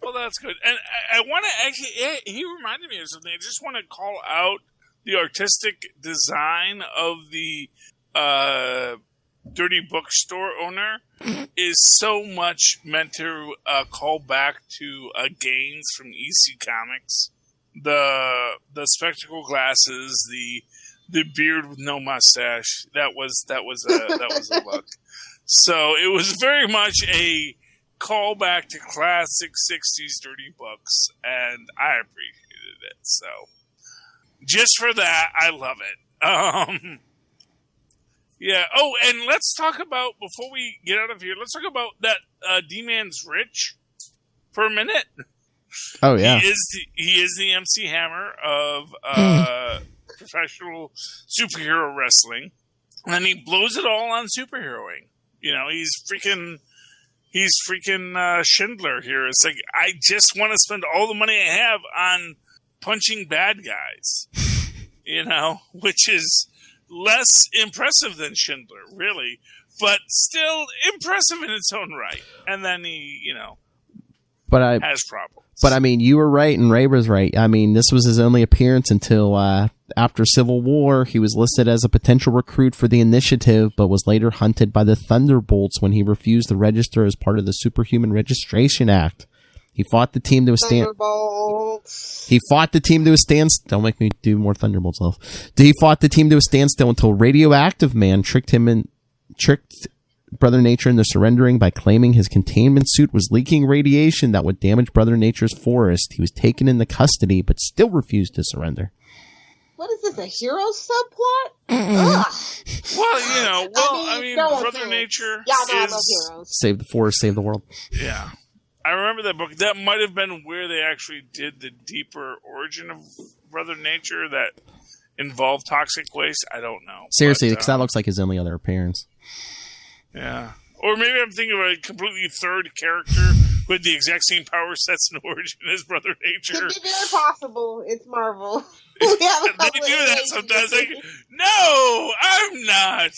Well, that's good. And I want to actually, he reminded me of something. I just want to call out the artistic design of the Dirty Bookstore owner is so much meant to call back to gains from EC Comics. The spectacle glasses, the beard with no mustache. That was a look. So it was very much a callback to classic 60s Dirty Books, and I appreciated it. So just for that, I love it. Yeah. Oh, and let's talk about, before we get out of here, let's talk about that D-Man's Rich for a minute. Oh, yeah. He is the MC Hammer of professional superhero wrestling, and he blows it all on superheroing. You know, he's freaking Schindler here. It's like, I just want to spend all the money I have on punching bad guys, you know, which is less impressive than Schindler, really, but still impressive in its own right. And then he, you know, has problems. But I mean, you were right and Ray was right. I mean, this was his only appearance until after Civil War. He was listed as a potential recruit for the Initiative, but was later hunted by the Thunderbolts when he refused to register as part of the Superhuman Registration Act. He fought the team to a stand. He fought the team to a standstill. Don't make me do more Thunderbolts love. He fought the team to a standstill until Radioactive Man tricked Brother Nature into surrendering by claiming his containment suit was leaking radiation that would damage Brother Nature's forest. He was taken into custody, but still refused to surrender. What is this, a hero subplot? Well, you know, I mean Brother Nature is... Save the forest, save the world. Yeah. I remember that book. That might have been where they actually did the deeper origin of Brother Nature that involved toxic waste. I don't know. Seriously, because that looks like his only other appearance. Yeah. Or maybe I'm thinking of a completely third character with the exact same power sets and origin as Brother Nature. Could be very possible. It's Marvel. They do that sometimes. Like, no, I'm not.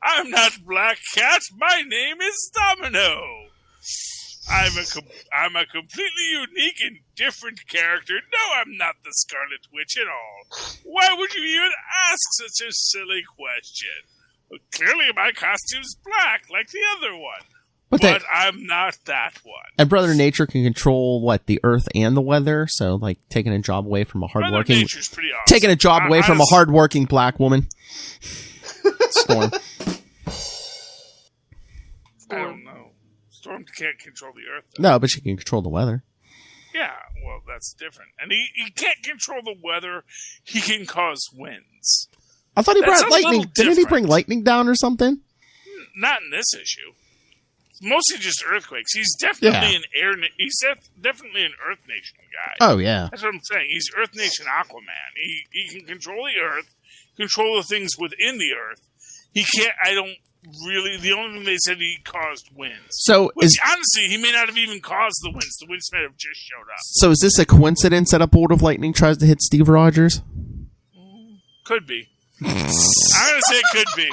I'm not Black Cat. My name is Domino. I'm a completely unique and different character. No, I'm not the Scarlet Witch at all. Why would you even ask such a silly question? Well, clearly my costume's black, like the other one. But I'm not that one. And Brother Nature can control, the earth and the weather? So, taking a job away from a hardworking... Brother Nature's pretty awesome. Taking a job away from a hardworking black woman. Storm. I don't know. Storm can't control the earth, though. No, but she can control the weather. Yeah, well, that's different. And he can't control the weather. He can cause winds. I thought he brought lightning. Didn't he bring lightning down or something? Not in this issue. It's mostly just earthquakes. He's definitely He's definitely an Earth Nation guy. Oh yeah, that's what I'm saying. He's Earth Nation Aquaman. He can control the Earth, control the things within the Earth. He can't. I don't really. The only thing they said he caused winds. So honestly, he may not have even caused the winds. The winds may have just showed up. So is this a coincidence that a bolt of lightning tries to hit Steve Rogers? Could be. I'm going to say it could be.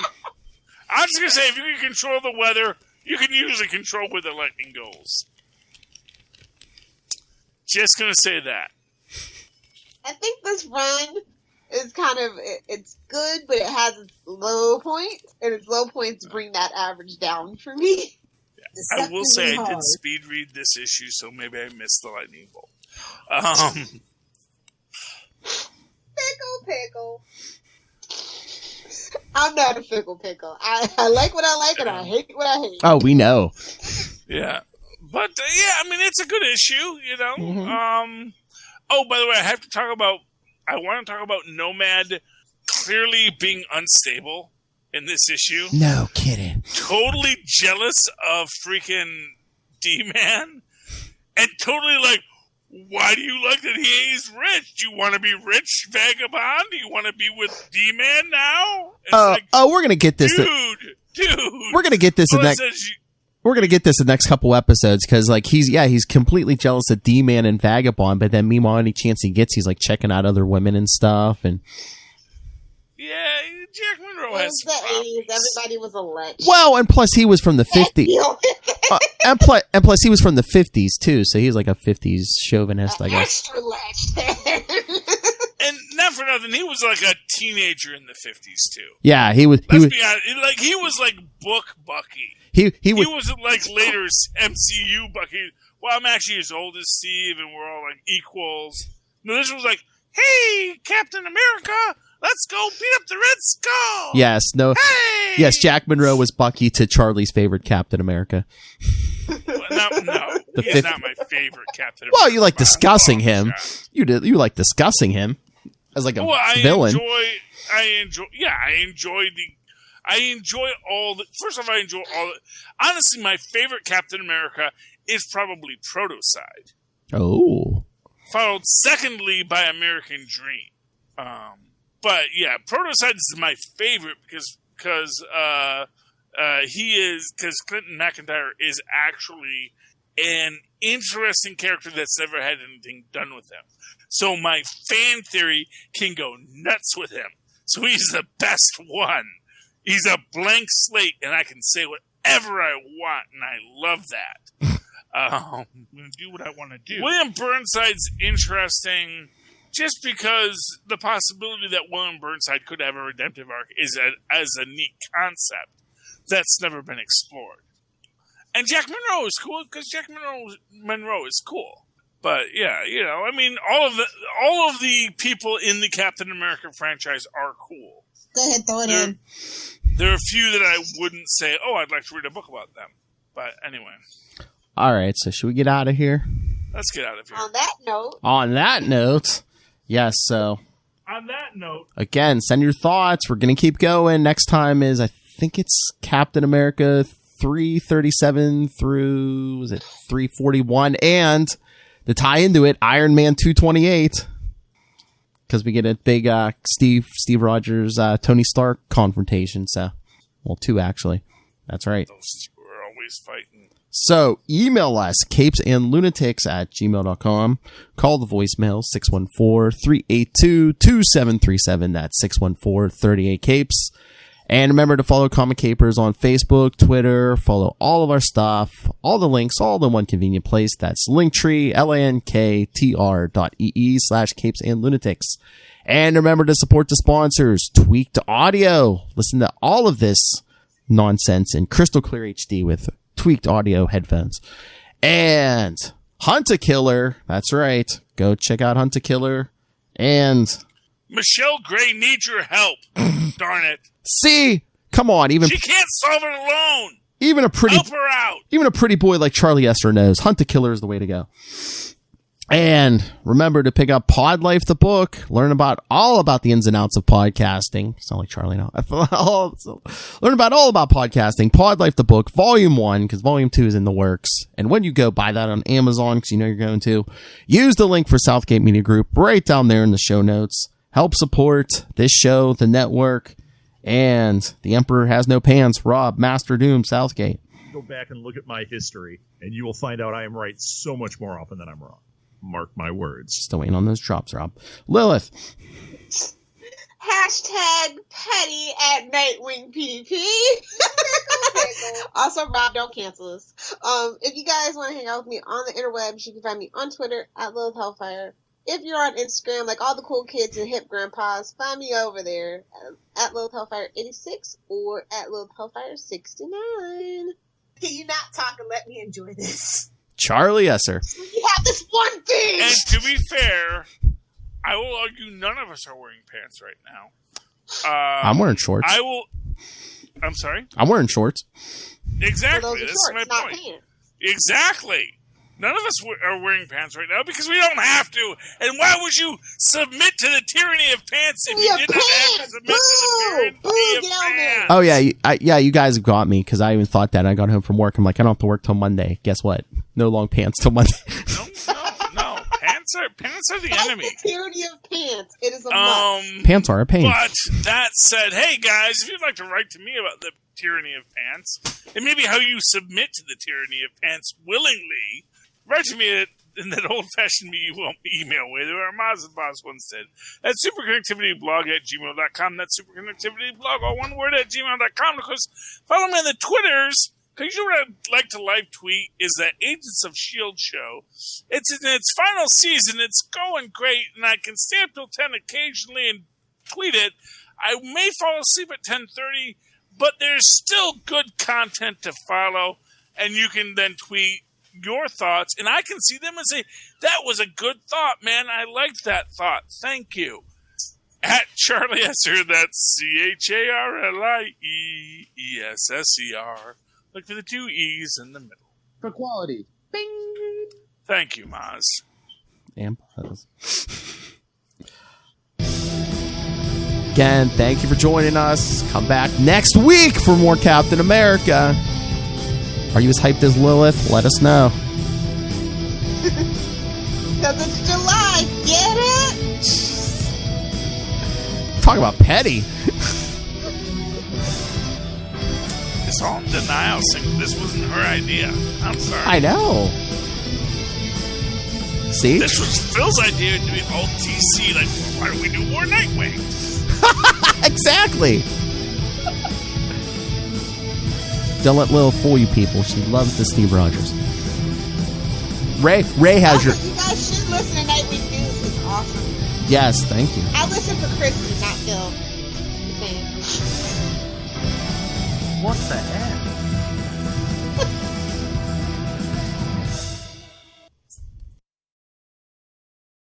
I'm just going to say if you can control the weather, you can usually control where the lightning goes. Just going to say that. I think this run is it's good, but it has its low points, and its low points bring that average down for me. Yeah. I will say I did speed read this issue, so maybe I missed the lightning bolt. Pickle. I'm not a fickle pickle. I like what I like and I hate what I hate. Oh, we know. Yeah. But, I mean, it's a good issue, you know? Mm-hmm. Oh, by the way, I want to talk about Nomad clearly being unstable in this issue. No kidding. Totally jealous of freaking D-Man. And totally like, why do you like that he's rich? Do you want to be rich, Vagabond? Do you want to be with D-Man now? We're going to get this. Dude. We're going to get this We're going to get this in the next couple episodes because, like, he's completely jealous of D-Man and Vagabond, but then meanwhile, any chance he gets, he's, like, checking out other women and stuff. And yeah, Jack Monroe has the 80s. Everybody was a lech. Well, and plus he was from the 50s. And plus he was from the 50s, too, so he's like a 50s chauvinist, I guess. Extra lech. And not for nothing, he was like a teenager in the 50s, too. Yeah, he was. Let's be honest, like, he was like Book Bucky. He wasn't like later MCU Bucky. Well, I'm actually as old as Steve, and we're all like equals. No, this was like, hey, Captain America, let's go beat up the Red Skull. Yes, no. Hey! Yes, Jack Monroe was Bucky to Charlie's favorite Captain America. No, he's not my favorite Captain America. Well, you like discussing him. You like discussing him as like a villain. I enjoy all the. First off, I enjoy all. Honestly, my favorite Captain America is probably Protocide. Oh. Followed secondly by American Dream. But yeah, Protocide is my favorite because Clinton McIntyre is actually an interesting character that's never had anything done with him. So my fan theory can go nuts with him. So he's the best one. He's a blank slate, and I can say whatever I want, and I love that. I'm going to do what I want to do. William Burnside's interesting just because the possibility that William Burnside could have a redemptive arc is as a neat concept that's never been explored. And Jack Monroe is cool because Jack Monroe is cool. But yeah, you know, I mean, all of the people in the Captain America franchise are cool. Go ahead, throw it in. There are a few that I wouldn't say, oh, I'd like to read a book about them. But anyway. All right, so should we get out of here? Let's get out of here. On that note. Yes, so. On that note. Again, send your thoughts. We're going to keep going. Next time is, I think it's Captain America 337 through, was it 341? And to tie into it, Iron Man 228. Because we get a big Steve Rogers, Tony Stark confrontation. So, well, 2 actually. That's right. Those 2 are always fighting. So, email us, capesandlunatics@gmail.com. Call the voicemail, 614-382-2737. That's 614-38-CAPES. And remember to follow Comic Capers on Facebook, Twitter, follow all of our stuff, all the links, all in one convenient place. That's Linktree, linktr.ee/capesandlunatics. And remember to support the sponsors, Tweaked Audio. Listen to all of this nonsense in crystal clear HD with Tweaked Audio headphones. And Hunt a Killer. That's right. Go check out Hunt a Killer. And Michelle Gray needs your help. Darn it. See? Come on. She can't solve it alone. Help her out. Even a pretty boy like Charlie Esser knows. Hunt a Killer is the way to go. And remember to pick up Pod Life the book. Learn all about the ins and outs of podcasting. Sound like Charlie now. Learn about all about podcasting. Pod Life the book, Volume 1, because Volume 2 is in the works. And when you go buy that on Amazon, because you know you're going to, use the link for Southgate Media Group right down there in the show notes. Help support this show, the network, and The Emperor Has No Pants, Rob, Master Doom, Southgate. Go back and look at my history, and you will find out I am right so much more often than I'm wrong. Mark my words. Still waiting on those drops, Rob. Lilith. #petty@NightwingPDP. Also, Rob, don't cancel us. If you guys want to hang out with me on the interwebs, you can find me on Twitter @Lilith Hellfire. If you're on Instagram, like all the cool kids and hip grandpas, find me over there @Lilith Hellfire 86 or @Lilith Hellfire 69. Can you not talk and let me enjoy this? Charlie Esser. You have this one thing! And to be fair, I will argue none of us are wearing pants right now. I'm wearing shorts. I'm sorry? I'm wearing shorts. Exactly. That's my point. Pants. Exactly. None of us are wearing pants right now because we don't have to. And why would you submit to the tyranny of pants if you didn't have to submit to the tyranny of pants? Oh, yeah. You guys have got me because I even thought that. I got home from work. I'm like, I don't have to work till Monday. Guess what? No long pants till Monday. No. Pants are the enemy. The tyranny of pants. It is a must. Pants are a pain. But that said, hey, guys, if you'd like to write to me about the tyranny of pants, and maybe how you submit to the tyranny of pants willingly, write to me in that old-fashioned email way that our Mazda boss once said at superconnectivityblog@gmail.com. That's superconnectivityblog, all one word, @gmail.com. Of course, follow me on the Twitters, because you know what I'd like to live tweet is that Agents of S.H.I.E.L.D. show. It's in its final season. It's going great, and I can stay up till 10 occasionally and tweet it. I may fall asleep at 10:30, but there's still good content to follow, and you can then tweet your thoughts, and I can see them and say, that was a good thought, man. I liked that thought. Thank you. At Charlie Esser, that's CharlieEsser. Look for the 2 E's in the middle. For quality. Bing. Thank you, Maz. And Buzz. Again, thank you for joining us. Come back next week for more Captain America. Are you as hyped as Lilith? Let us know. Because it's July. Get it? Talk about petty. It's all in denial, saying this wasn't her idea. I'm sorry. I know. See? This was Phil's idea to be all TC. Like, why don't we do more Nightwing? Exactly. Don't let Lil fool you people. She loves the Steve Rogers. Ray has your... You guys should listen to Nightwing News. It's awesome. Yes, thank you. I listen for Christy, not Phil. What the heck?